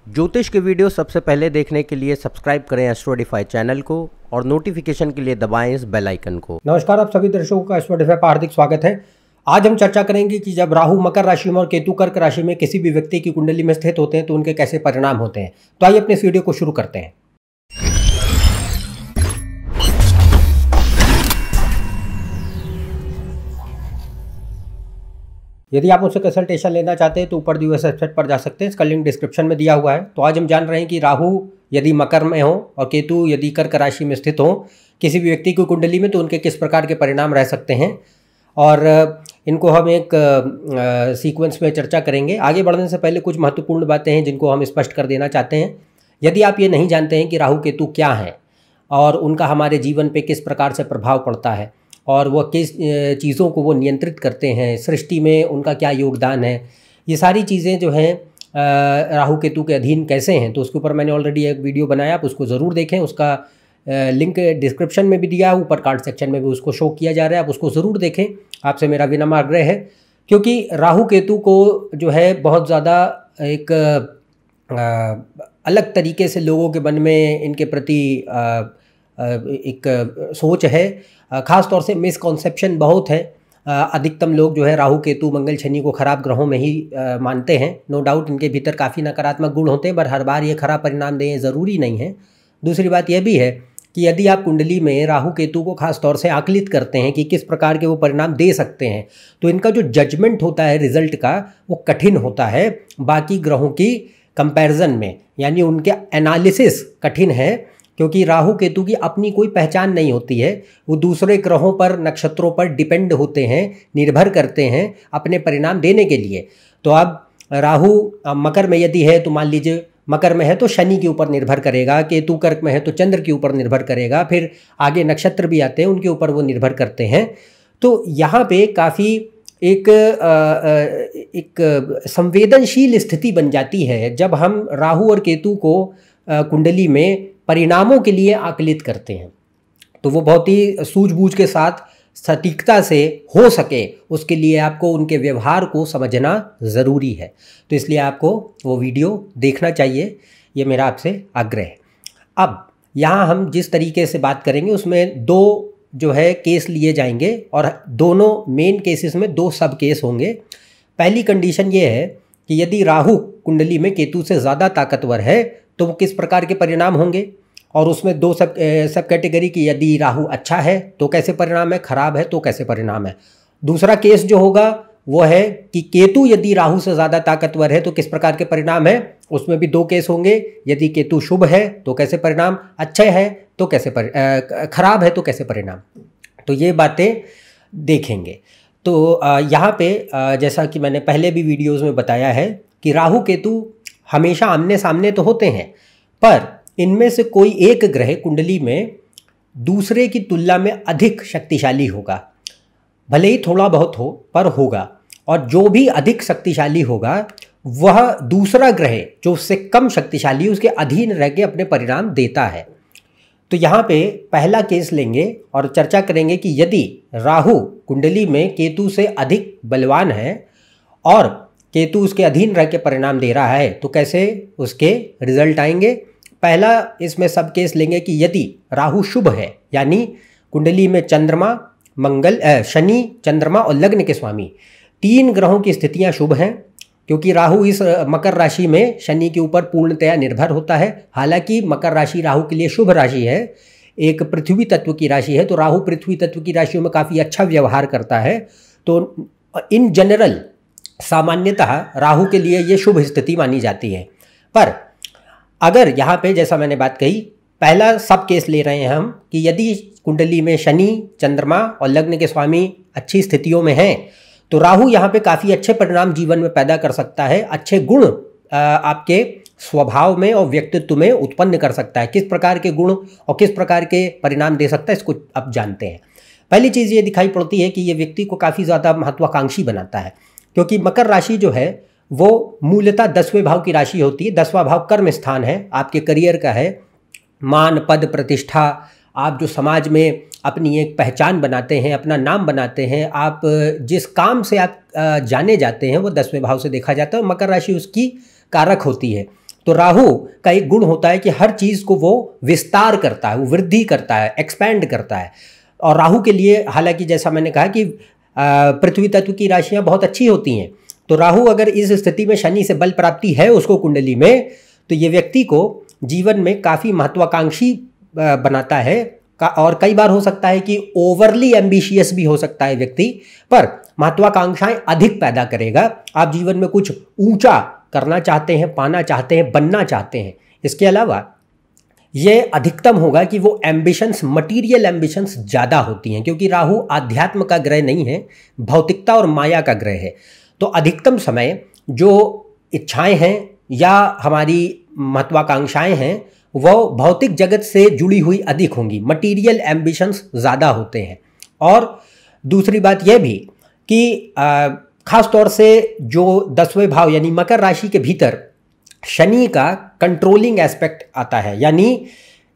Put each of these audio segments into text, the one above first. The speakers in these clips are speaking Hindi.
ज्योतिष के वीडियो सबसे पहले देखने के लिए सब्सक्राइब करें एस्ट्रोडिफाई चैनल को और नोटिफिकेशन के लिए दबाएं इस बेल आइकन को। नमस्कार, आप सभी दर्शकों का एस्ट्रोडिफाई पर हार्दिक स्वागत है। आज हम चर्चा करेंगे कि जब राहु मकर राशि में और केतु कर्क राशि में किसी भी व्यक्ति की कुंडली में स्थित होते हैं तो उनके कैसे परिणाम होते हैं। तो आइए अपने इस वीडियो को शुरू करते हैं। यदि आप मुझसे कंसल्टेशन लेना चाहते हैं तो ऊपर दिए हुए वेबसाइट पर जा सकते हैं, इसका लिंक डिस्क्रिप्शन में दिया हुआ है। तो आज हम जान रहे हैं कि राहु यदि मकर में हो और केतु यदि कर्क राशि में स्थित हो किसी भी व्यक्ति की कुंडली में तो उनके किस प्रकार के परिणाम रह सकते हैं, और इनको हम एक सीक्वेंस में चर्चा करेंगे। आगे बढ़ने से पहले कुछ महत्वपूर्ण बातें हैं जिनको हम स्पष्ट कर देना चाहते हैं। यदि आप ये नहीं जानते हैं कि राहु केतु क्या हैं और उनका हमारे जीवन पे किस प्रकार से प्रभाव पड़ता है और वो किस चीज़ों को वो नियंत्रित करते हैं, सृष्टि में उनका क्या योगदान है, ये सारी चीज़ें जो हैं राहु केतु के अधीन कैसे हैं, तो उसके ऊपर मैंने ऑलरेडी एक वीडियो बनाया, आप उसको ज़रूर देखें। उसका लिंक डिस्क्रिप्शन में भी दिया है, ऊपर कार्ड सेक्शन में भी उसको शो किया जा रहा है, आप उसको ज़रूर देखें। आपसे मेरा विनम्र आग्रह है, क्योंकि राहु केतु को जो है बहुत ज़्यादा एक अलग तरीके से लोगों के मन में इनके प्रति एक सोच है, ख़ास तौर से मिसकॉन्सेप्शन बहुत है। अधिकतम लोग जो है राहु केतु मंगल शनि को खराब ग्रहों में ही मानते हैं। नो डाउट इनके भीतर काफ़ी नकारात्मक गुण होते हैं, पर हर बार ये खराब परिणाम दें ज़रूरी नहीं है। दूसरी बात यह भी है कि यदि आप कुंडली में राहु केतु को खास तौर से आकलित करते हैं कि किस प्रकार के वो परिणाम दे सकते हैं, तो इनका जो जजमेंट होता है रिजल्ट का वो कठिन होता है बाकी ग्रहों की कंपैरिजन में, यानी उनके एनालिसिस कठिन है, क्योंकि राहु केतु की अपनी कोई पहचान नहीं होती है। वो दूसरे ग्रहों पर, नक्षत्रों पर डिपेंड होते हैं, निर्भर करते हैं अपने परिणाम देने के लिए। तो अब राहु मकर में यदि है तो मान लीजिए मकर में है तो शनि के ऊपर निर्भर करेगा, केतु कर्क में है तो चंद्र के ऊपर निर्भर करेगा, फिर आगे नक्षत्र भी आते हैं उनके ऊपर वो निर्भर करते हैं। तो यहाँ पे काफ़ी एक संवेदनशील स्थिति बन जाती है जब हम राहु और केतु को कुंडली में परिणामों के लिए आकलित करते हैं। तो वो बहुत ही सूझबूझ के साथ सटीकता से हो सके उसके लिए आपको उनके व्यवहार को समझना ज़रूरी है। तो इसलिए आपको वो वीडियो देखना चाहिए, ये मेरा आपसे आग्रह है। अब यहाँ हम जिस तरीके से बात करेंगे उसमें दो जो है केस लिए जाएंगे और दोनों मेन केसेस में दो सब केस होंगे। पहली कंडीशन ये है कि यदि राहु कुंडली में केतु से ज़्यादा ताकतवर है तो वो किस प्रकार के परिणाम होंगे, और उसमें दो सब कैटेगरी की, यदि राहु अच्छा है तो कैसे परिणाम है, खराब है तो कैसे परिणाम है। दूसरा केस जो होगा वो है कि केतु यदि राहु से ज़्यादा ताकतवर है तो किस प्रकार के परिणाम है। उसमें भी दो केस होंगे, यदि केतु शुभ है तो कैसे परिणाम, अच्छे है तो कैसे खराब है तो कैसे परिणाम। तो ये बातें देखेंगे। तो यहाँ पे जैसा कि मैंने पहले भी वीडियोज़ में बताया है कि राहु केतु हमेशा आमने सामने तो होते हैं, पर इनमें से कोई एक ग्रह कुंडली में दूसरे की तुलना में अधिक शक्तिशाली होगा, भले ही थोड़ा बहुत हो पर होगा, और जो भी अधिक शक्तिशाली होगा वह दूसरा ग्रह जो उससे कम शक्तिशाली उसके अधीन रह के अपने परिणाम देता है। तो यहाँ पे पहला केस लेंगे और चर्चा करेंगे कि यदि राहु कुंडली में केतु से अधिक बलवान है और केतु उसके अधीन रह के परिणाम दे रहा है तो कैसे उसके रिजल्ट आएंगे। पहला इसमें सब केस लेंगे कि यदि राहु शुभ है, यानी कुंडली में चंद्रमा, मंगल, शनि, चंद्रमा और लग्न के स्वामी तीन ग्रहों की स्थितियां शुभ हैं, क्योंकि राहु इस मकर राशि में शनि के ऊपर पूर्णतया निर्भर होता है। हालांकि मकर राशि राहु के लिए शुभ राशि है, एक पृथ्वी तत्व की राशि है, तो राहु पृथ्वी तत्व की राशियों में काफ़ी अच्छा व्यवहार करता है। तो इन जनरल सामान्यतः राहु के लिए ये शुभ स्थिति मानी जाती है। पर अगर यहाँ पे जैसा मैंने बात कही, पहला सब केस ले रहे हैं हम कि यदि कुंडली में शनि, चंद्रमा और लग्न के स्वामी अच्छी स्थितियों में हैं तो राहु यहाँ पे काफ़ी अच्छे परिणाम जीवन में पैदा कर सकता है, अच्छे गुण आपके स्वभाव में और व्यक्तित्व में उत्पन्न कर सकता है। किस प्रकार के गुण और किस प्रकार के परिणाम दे सकता है इसको अब जानते हैं। पहली चीज़ ये दिखाई पड़ती है कि ये व्यक्ति को काफ़ी ज़्यादा महत्वाकांक्षी बनाता है, क्योंकि मकर राशि जो है वो मूलतः 10वें भाव की राशि होती है। 10वां भाव कर्म स्थान है, आपके करियर का है, मान पद प्रतिष्ठा, आप जो समाज में अपनी एक पहचान बनाते हैं, अपना नाम बनाते हैं, आप जिस काम से आप जाने जाते हैं वो 10वें भाव से देखा जाता है और मकर राशि उसकी कारक होती है। तो राहु का एक गुण होता है कि हर चीज़ को वो विस्तार करता है, वो वृद्धि करता है, एक्सपैंड करता है। और राहु के लिए हालांकि जैसा मैंने कहा कि पृथ्वी तत्व की राशियां बहुत अच्छी होती हैं, तो राहु अगर इस स्थिति में शनि से बल प्राप्ति है उसको कुंडली में, तो ये व्यक्ति को जीवन में काफ़ी महत्वाकांक्षी बनाता है। और कई बार हो सकता है कि ओवरली एम्बिशियस भी हो सकता है व्यक्ति, पर महत्वाकांक्षाएं अधिक पैदा करेगा। आप जीवन में कुछ ऊंचा करना चाहते हैं, पाना चाहते हैं, बनना चाहते हैं। इसके अलावा ये अधिकतम होगा कि वो एम्बिशंस, मटीरियल एम्बिशंस ज़्यादा होती हैं, क्योंकि राहु आध्यात्म का ग्रह नहीं है, भौतिकता और माया का ग्रह है। तो अधिकतम समय जो इच्छाएं हैं या हमारी महत्वाकांक्षाएं हैं वो भौतिक जगत से जुड़ी हुई अधिक होंगी, मटीरियल एम्बिशंस ज़्यादा होते हैं। और दूसरी बात यह भी कि खास तौर से जो 10वें भाव यानी मकर राशि के भीतर शनि का कंट्रोलिंग एस्पेक्ट आता है, यानी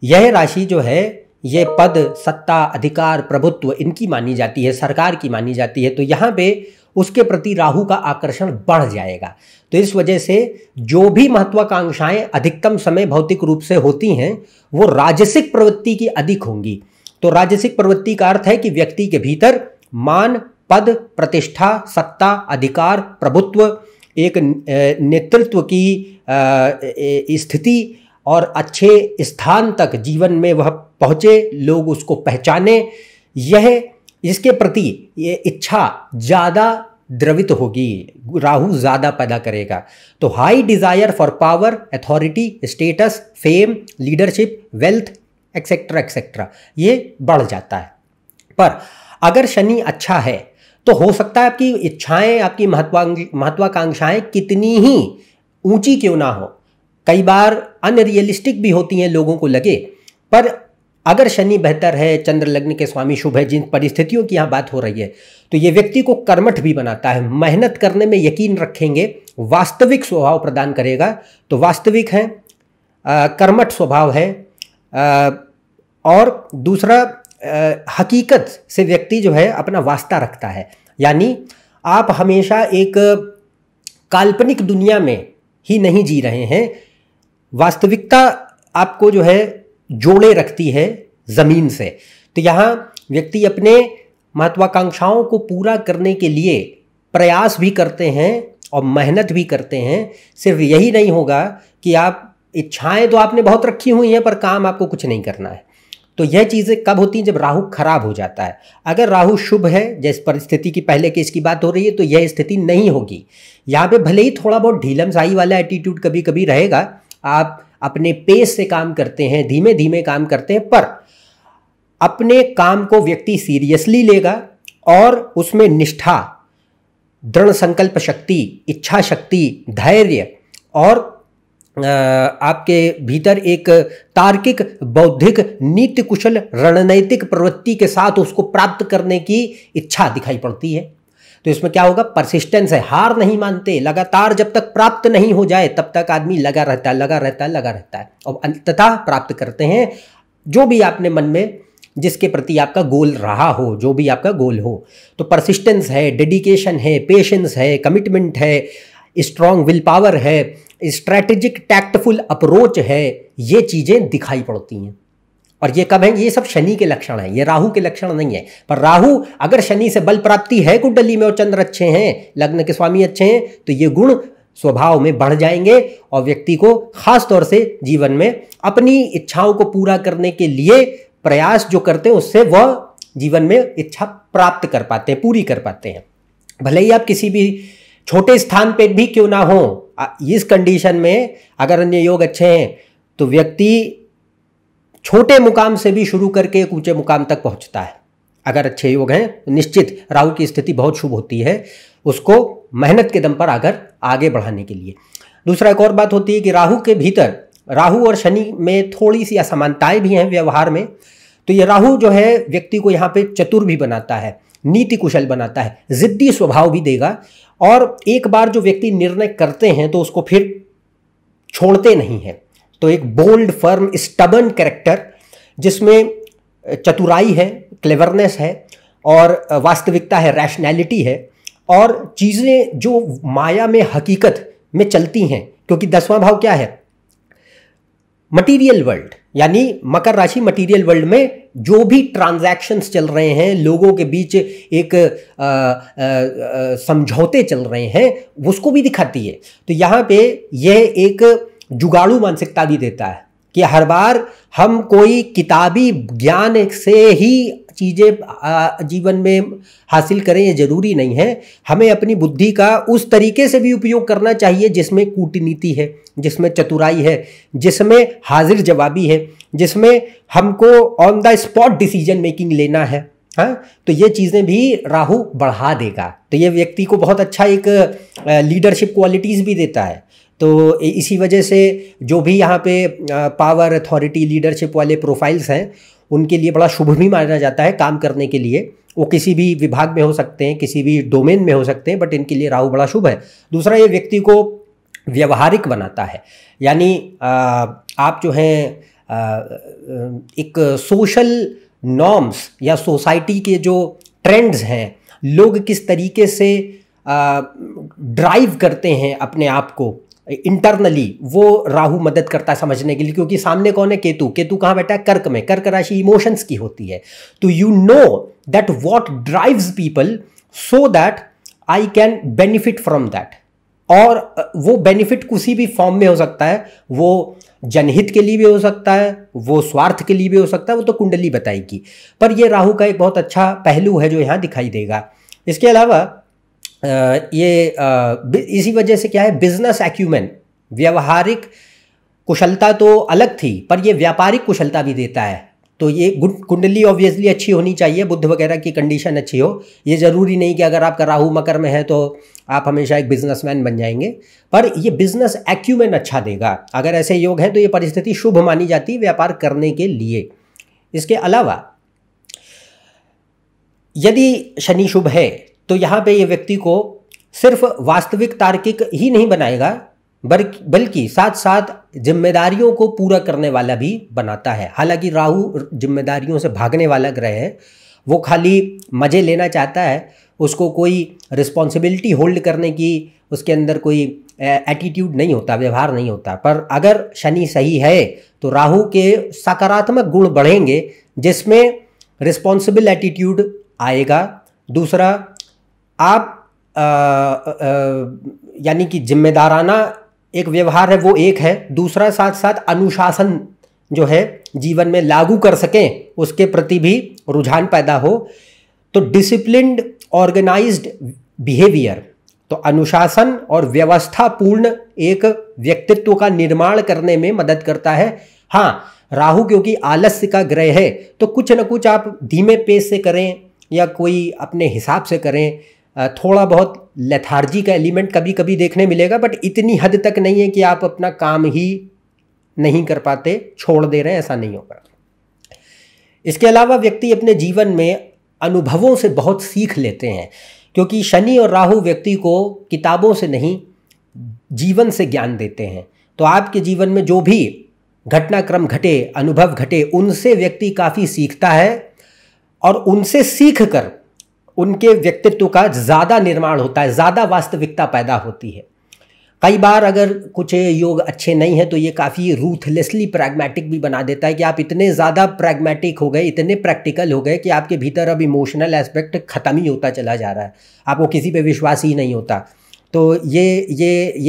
यह राशि जो है ये पद, सत्ता, अधिकार, प्रभुत्व इनकी मानी जाती है, सरकार की मानी जाती है। तो यहाँ पे उसके प्रति राहु का आकर्षण बढ़ जाएगा। तो इस वजह से जो भी महत्वाकांक्षाएं अधिकतम समय भौतिक रूप से होती हैं वो राजसिक प्रवृत्ति की अधिक होंगी। तो राजसिक प्रवृत्ति का अर्थ है कि व्यक्ति के भीतर मान, पद, प्रतिष्ठा, सत्ता, अधिकार, प्रभुत्व, एक नेतृत्व की स्थिति और अच्छे स्थान तक जीवन में वह पहुँचे, लोग उसको पहचाने, यह इसके प्रति ये इच्छा ज़्यादा द्रवित होगी, राहु ज़्यादा पैदा करेगा। तो high desire for power, authority, status, fame, leadership, wealth etcetera etcetera ये बढ़ जाता है। पर अगर शनि अच्छा है तो हो सकता है आपकी इच्छाएं, आपकी महत्वाकांक्षाएं कितनी ही ऊंची क्यों ना हो, कई बार अनरियलिस्टिक भी होती हैं लोगों को लगे, पर अगर शनि बेहतर है, चंद्र लग्न के स्वामी शुभ है, जिन परिस्थितियों की यहाँ बात हो रही है, तो ये व्यक्ति को कर्मठ भी बनाता है, मेहनत करने में यकीन रखेंगे, वास्तविक स्वभाव प्रदान करेगा। तो वास्तविक है, कर्मठ स्वभाव है। और दूसरा, हकीकत से व्यक्ति जो है अपना वास्ता रखता है, यानी आप हमेशा एक काल्पनिक दुनिया में ही नहीं जी रहे हैं, वास्तविकता आपको जो है जोड़े रखती है ज़मीन से। तो यहाँ व्यक्ति अपने महत्वाकांक्षाओं को पूरा करने के लिए प्रयास भी करते हैं और मेहनत भी करते हैं। सिर्फ यही नहीं होगा कि आप इच्छाएं तो आपने बहुत रखी हुई हैं पर काम आपको कुछ नहीं करना है। तो यह चीज़ें कब होती हैं? जब राहु खराब हो जाता है। अगर राहु शुभ है, जिस परिस्थिति की पहले केस की बात हो रही है, तो यह स्थिति नहीं होगी। यहाँ पे भले ही थोड़ा बहुत ढीलम साई वाला एटीट्यूड कभी कभी रहेगा, आप अपने पेस से काम करते हैं, धीमे धीमे काम करते हैं, पर अपने काम को व्यक्ति सीरियसली लेगा और उसमें निष्ठा, दृढ़ संकल्प शक्ति, इच्छा शक्ति, धैर्य और आपके भीतर एक तार्किक, बौद्धिक, नीति कुशल, रणनैतिक प्रवृत्ति के साथ उसको प्राप्त करने की इच्छा दिखाई पड़ती है। तो इसमें क्या होगा? परसिस्टेंस है, हार नहीं मानते, लगातार जब तक प्राप्त नहीं हो जाए तब तक आदमी लगा रहता है और अंततः प्राप्त करते हैं जो भी आपने मन में, जिसके प्रति आपका गोल रहा हो, जो भी आपका गोल हो। तो परसिस्टेंस है, डेडिकेशन है, पेशेंस है, कमिटमेंट है, स्ट्रॉन्ग विल पावर है, स्ट्रैटेजिक टैक्टफुल अप्रोच है, ये चीज़ें दिखाई पड़ती हैं। और ये कब है? ये सब शनि के लक्षण हैं, ये राहु के लक्षण नहीं है। पर राहु अगर शनि से बल प्राप्ति है कुंडली में और चंद्र अच्छे हैं, लग्न के स्वामी अच्छे हैं, तो ये गुण स्वभाव में बढ़ जाएंगे और व्यक्ति को खास तौर से जीवन में अपनी इच्छाओं को पूरा करने के लिए प्रयास जो करते हैं उससे वह जीवन में इच्छा प्राप्त कर पाते हैं, पूरी कर पाते हैं। भले ही आप किसी भी छोटे स्थान पे भी क्यों ना हो, इस कंडीशन में अगर अन्य योग अच्छे हैं तो व्यक्ति छोटे मुकाम से भी शुरू करके एक ऊंचे मुकाम तक पहुंचता है। अगर अच्छे योग हैं तो निश्चित राहु की स्थिति बहुत शुभ होती है उसको मेहनत के दम पर अगर आगे बढ़ाने के लिए। दूसरा एक और बात होती है कि राहु के भीतर, राहु और शनि में थोड़ी सी असमानताएं भी हैं व्यवहार में। तो ये राहु जो है व्यक्ति को यहाँ पे चतुर भी बनाता है, नीति कुशल बनाता है, जिद्दी स्वभाव भी देगा और एक बार जो व्यक्ति निर्णय करते हैं तो उसको फिर छोड़ते नहीं हैं। तो एक बोल्ड, फर्म, स्टबर्न कैरेक्टर जिसमें चतुराई है, क्लेवरनेस है और वास्तविकता है, रैशनैलिटी है और चीज़ें जो माया में, हकीकत में चलती हैं। क्योंकि 10वां भाव क्या है? मटीरियल वर्ल्ड, यानी मकर राशि मटीरियल वर्ल्ड में जो भी ट्रांजैक्शंस चल रहे हैं, लोगों के बीच एक समझौते चल रहे हैं, उसको भी दिखाती है। तो यहाँ पे यह एक जुगाड़ू मानसिकता भी देता है कि हर बार हम कोई किताबी ज्ञान से ही चीज़ें जीवन में हासिल करें, ये जरूरी नहीं है। हमें अपनी बुद्धि का उस तरीके से भी उपयोग करना चाहिए जिसमें कूटनीति है, जिसमें चतुराई है, जिसमें हाजिर जवाबी है, जिसमें हमको on the spot decision making लेना है। हाँ, तो ये चीज़ें भी राहु बढ़ा देगा। तो ये व्यक्ति को बहुत अच्छा एक लीडरशिप क्वालिटीज़ भी देता है। तो इसी वजह से जो भी यहाँ पे पावर, अथॉरिटी, लीडरशिप वाले प्रोफाइल्स हैं, उनके लिए बड़ा शुभ भी माना जाता है काम करने के लिए। वो किसी भी विभाग में हो सकते हैं, किसी भी डोमेन में हो सकते हैं, बट इनके लिए राहु बड़ा शुभ है। दूसरा, ये व्यक्ति को व्यवहारिक बनाता है, यानी आप जो हैं एक सोशल नॉर्म्स या सोसाइटी के जो ट्रेंड्स हैं, लोग किस तरीके से ड्राइव करते हैं अपने आप को इंटरनली, वो राहु मदद करता है समझने के लिए। क्योंकि सामने कौन है? केतु। केतु कहाँ बैठा है? कर्क में। कर्क राशि इमोशंस की होती है। तो you know that what drives people so that I can benefit from that. और वो बेनिफिट किसी भी फॉर्म में हो सकता है, वो जनहित के लिए भी हो सकता है, वो स्वार्थ के लिए भी हो सकता है, वो तो कुंडली बताएगी। पर ये राहु का एक बहुत अच्छा पहलू है जो यहाँ दिखाई देगा। इसके अलावा इसी वजह से क्या है, बिजनेस एक्यूमेन, व्यावहारिक कुशलता तो अलग थी, पर ये व्यापारिक कुशलता भी देता है। तो ये कुंडली ऑब्वियसली अच्छी होनी चाहिए, बुध वगैरह की कंडीशन अच्छी हो। ये ज़रूरी नहीं कि अगर आपका राहु मकर में है तो आप हमेशा एक बिजनेसमैन बन जाएंगे, पर ये बिजनेस एक्यूमेन अच्छा देगा। अगर ऐसे योग है तो ये परिस्थिति शुभ मानी जाती है व्यापार करने के लिए। इसके अलावा यदि शनि शुभ है तो यहाँ पे ये व्यक्ति को सिर्फ वास्तविक तार्किक ही नहीं बनाएगा, बल्कि साथ साथ जिम्मेदारियों को पूरा करने वाला भी बनाता है। हालांकि राहु जिम्मेदारियों से भागने वाला ग्रह है, वो खाली मज़े लेना चाहता है, उसको कोई रिस्पॉन्सिबिलिटी होल्ड करने की उसके अंदर कोई एटीट्यूड नहीं होता, व्यवहार नहीं होता। पर अगर शनि सही है तो राहु के सकारात्मक गुण बढ़ेंगे, जिसमें रिस्पॉन्सिबल एटीट्यूड आएगा। दूसरा, आप यानी कि जिम्मेदाराना एक व्यवहार है, वो एक है। दूसरा, साथ साथ अनुशासन जो है जीवन में लागू कर सकें, उसके प्रति भी रुझान पैदा हो। तो डिसिप्लिन्ड ऑर्गेनाइज्ड बिहेवियर, तो अनुशासन और व्यवस्थापूर्ण एक व्यक्तित्व का निर्माण करने में मदद करता है। हाँ, राहु क्योंकि आलस्य का ग्रह है, तो कुछ न कुछ आप धीमे पेस से करें या कोई अपने हिसाब से करें। थोड़ा बहुत लेथार्जी का एलिमेंट कभी कभी देखने मिलेगा, बट इतनी हद तक नहीं है कि आप अपना काम ही नहीं कर पाते, छोड़ दे रहे हैं, ऐसा नहीं होगा। इसके अलावा व्यक्ति अपने जीवन में अनुभवों से बहुत सीख लेते हैं, क्योंकि शनि और राहु व्यक्ति को किताबों से नहीं, जीवन से ज्ञान देते हैं। तो आपके जीवन में जो भी घटनाक्रम घटे, अनुभव घटे, उनसे व्यक्ति काफ़ी सीखता है और उनसे सीख कर उनके व्यक्तित्व का ज़्यादा निर्माण होता है, ज़्यादा वास्तविकता पैदा होती है। कई बार अगर कुछ योग अच्छे नहीं हैं तो ये काफ़ी रूथलेसली प्रैग्मेटिक भी बना देता है कि आप इतने ज़्यादा प्रैग्मेटिक हो गए, इतने प्रैक्टिकल हो गए कि आपके भीतर अब इमोशनल एस्पेक्ट ख़त्म ही होता चला जा रहा है, आपको किसी पे विश्वास ही नहीं होता। तो ये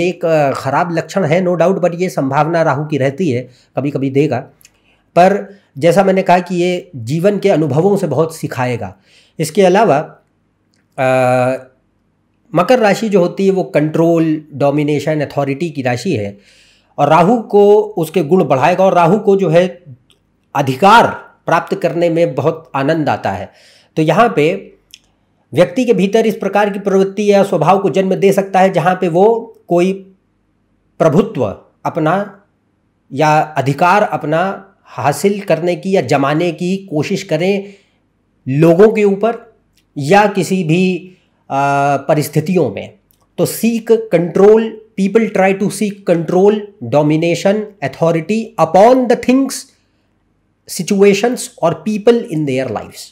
एक ख़राब लक्षण है, नो डाउट, बट ये संभावना राहु की रहती है, कभी कभी देगा। पर जैसा मैंने कहा कि ये जीवन के अनुभवों से बहुत सिखाएगा। इसके अलावा मकर राशि जो होती है वो कंट्रोल, डोमिनेशन, अथॉरिटी की राशि है, और राहु को उसके गुण बढ़ाएगा। और राहु को जो है अधिकार प्राप्त करने में बहुत आनंद आता है। तो यहाँ पे व्यक्ति के भीतर इस प्रकार की प्रवृत्ति या स्वभाव को जन्म दे सकता है जहाँ पे वो कोई प्रभुत्व अपना या अधिकार अपना हासिल करने की या जमाने की कोशिश करें लोगों के ऊपर या किसी भी परिस्थितियों में। तो seek control, people try to seek control, domination, authority upon the things, situations और पीपल इन देयर लाइव्स।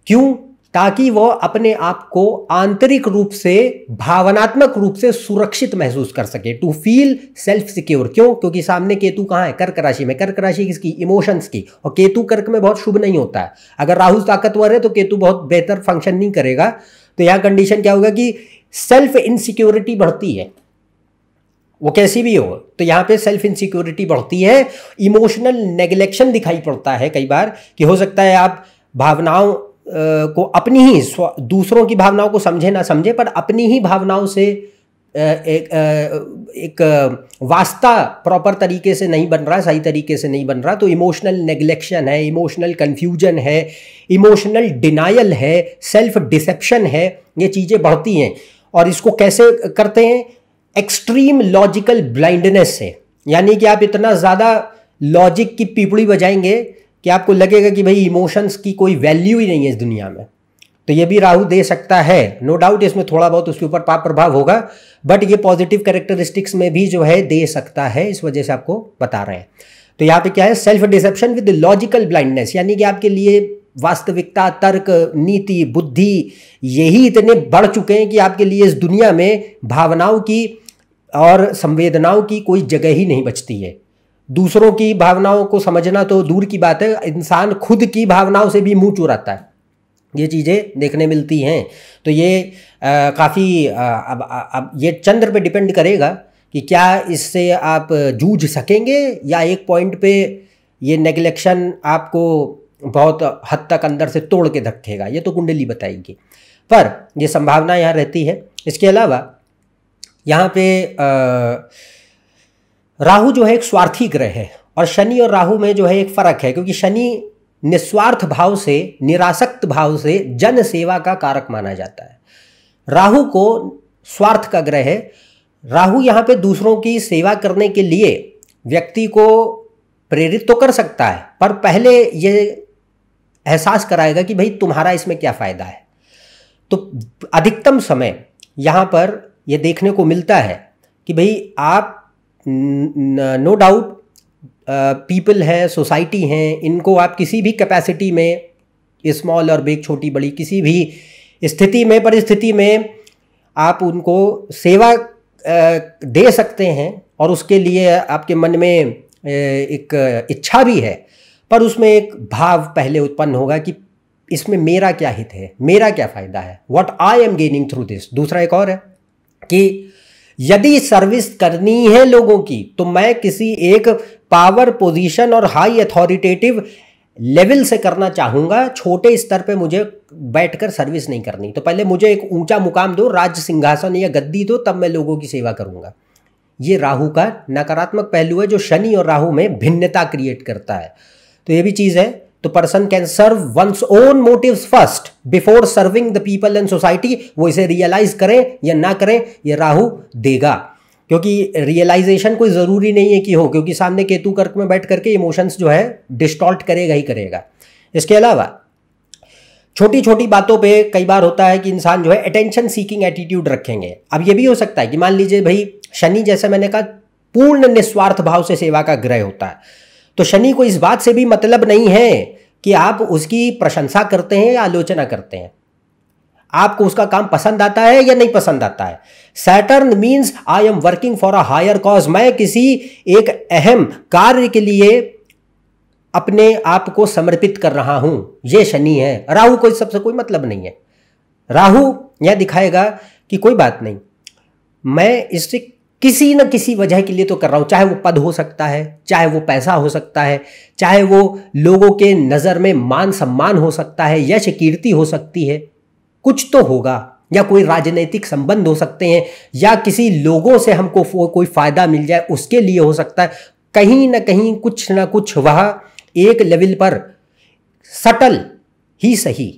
क्यों? ताकि वो अपने आप को आंतरिक रूप से, भावनात्मक रूप से सुरक्षित महसूस कर सके, टू फील सेल्फ सिक्योर। क्यों? क्योंकि सामने केतु कहाँ है? कर्क राशि में। कर्क राशि किसकी? इमोशंस की। और केतु कर्क में बहुत शुभ नहीं होता है। अगर राहु ताकतवर है तो केतु बहुत बेहतर फंक्शन नहीं करेगा। तो यहाँ कंडीशन क्या होगा कि सेल्फ इनसिक्योरिटी बढ़ती है, वो कैसी भी हो। तो यहाँ पे सेल्फ इनसिक्योरिटी बढ़ती है, इमोशनल नेग्लेक्शन दिखाई पड़ता है कई बार, कि हो सकता है आप भावनाओं को अपनी ही, दूसरों की भावनाओं को समझे ना समझे, पर अपनी ही भावनाओं से एक वास्ता प्रॉपर तरीके से नहीं बन रहा, सही तरीके से नहीं बन रहा। तो इमोशनल नेग्लेक्शन है, इमोशनल कन्फ्यूजन है, इमोशनल डिनायल है, सेल्फ डिसेप्शन है, ये चीज़ें बढ़ती हैं। और इसको कैसे करते हैं? एक्सट्रीम लॉजिकल ब्लाइंडनेस से, यानी कि आप इतना ज़्यादा लॉजिक की पीपड़ी बजाएंगे कि आपको लगेगा कि भाई इमोशंस की कोई वैल्यू ही नहीं है इस दुनिया में। तो ये भी राहु दे सकता है, नो डाउट। इसमें थोड़ा बहुत उसके ऊपर पाप प्रभाव होगा, बट ये पॉजिटिव कैरेक्टरिस्टिक्स में भी जो है दे सकता है, इस वजह से आपको बता रहे हैं। तो यहाँ पे क्या है? Self deception with logical blindness, यानी कि आपके लिए वास्तविकता, तर्क, नीति, बुद्धि, यही इतने बढ़ चुके हैं कि आपके लिए इस दुनिया में भावनाओं की और संवेदनाओं की कोई जगह ही नहीं बचती है। दूसरों की भावनाओं को समझना तो दूर की बात है, इंसान खुद की भावनाओं से भी मुंह चुराता है। ये चीज़ें देखने मिलती हैं। तो ये काफ़ी अब ये चंद्र पे डिपेंड करेगा कि क्या इससे आप जूझ सकेंगे, या एक पॉइंट पे ये नेग्लेक्शन आपको बहुत हद तक अंदर से तोड़ के रखेगा। ये तो कुंडली बताएगी, पर ये संभावना यहाँ रहती है। इसके अलावा यहाँ पे राहु जो है एक स्वार्थी ग्रह है, और शनि और राहु में जो है एक फ़र्क है, क्योंकि शनि निस्वार्थ भाव से, निरासक्त भाव से जन सेवा का कारक माना जाता है। राहु को स्वार्थ का ग्रह है। राहु यहाँ पे दूसरों की सेवा करने के लिए व्यक्ति को प्रेरित तो कर सकता है, पर पहले ये एहसास कराएगा कि भाई तुम्हारा इसमें क्या फ़ायदा है। तो अधिकतम समय यहाँ पर ये देखने को मिलता है कि भाई आप नो डाउट पीपल है, सोसाइटी हैं, इनको आप किसी भी कैपेसिटी में, स्मॉल और बिग, छोटी बड़ी, किसी भी स्थिति में, परिस्थिति में आप उनको सेवा दे सकते हैं, और उसके लिए आपके मन में एक इच्छा भी है, पर उसमें एक भाव पहले उत्पन्न होगा कि इसमें मेरा क्या हित है, मेरा क्या फ़ायदा है, what I am gaining through this. दूसरा एक और है कि यदि सर्विस करनी है लोगों की, तो मैं किसी एक पावर पोजीशन और हाई अथॉरिटेटिव लेवल से करना चाहूँगा, छोटे स्तर पे मुझे बैठकर सर्विस नहीं करनी। तो पहले मुझे एक ऊंचा मुकाम दो, राज्य सिंहासन या गद्दी दो, तब मैं लोगों की सेवा करूँगा। ये राहु का नकारात्मक पहलू है, जो शनि और राहु में भिन्नता क्रिएट करता है। तो ये भी चीज़ है। तो person can serve one's own motives first before serving the people and society. वो इसे रियलाइज करें या ना करें, ये राहु देगा, क्योंकि रियलाइजेशन कोई ज़रूरी नहीं है कि हो, क्योंकि सामने केतु कर्क में बैठ करके इमोशंस जो है डिस्टॉर्ट करेगा ही करेगा। इसके अलावा छोटी छोटी बातों पे कई बार होता है कि इंसान जो है अटेंशन सीकिंग एटीट्यूड रखेंगे। अब ये भी हो सकता है कि मान लीजिए भाई शनि, जैसे मैंने कहा, पूर्ण निस्वार्थ भाव से सेवा का ग्रह होता है, तो शनि को इस बात से भी मतलब नहीं है कि आप उसकी प्रशंसा करते हैं या आलोचना करते हैं, आपको उसका काम पसंद आता है या नहीं पसंद आता है। Saturn means I am working for a higher cause, मैं किसी एक अहम कार्य के लिए अपने आप को समर्पित कर रहा हूं, ये शनि है। राहु को इस सबसे कोई मतलब नहीं है। राहु यह दिखाएगा कि कोई बात नहीं, मैं इससे किसी न किसी वजह के लिए तो कर रहा हूँ, चाहे वो पद हो सकता है, चाहे वो पैसा हो सकता है, चाहे वो लोगों के नज़र में मान सम्मान हो सकता है, यश कीर्ति हो सकती है, कुछ तो होगा, या कोई राजनीतिक संबंध हो सकते हैं, या किसी लोगों से हमको कोई फ़ायदा मिल जाए उसके लिए हो सकता है। कहीं ना कहीं कुछ ना कुछ वह एक लेवल पर सटल ही सही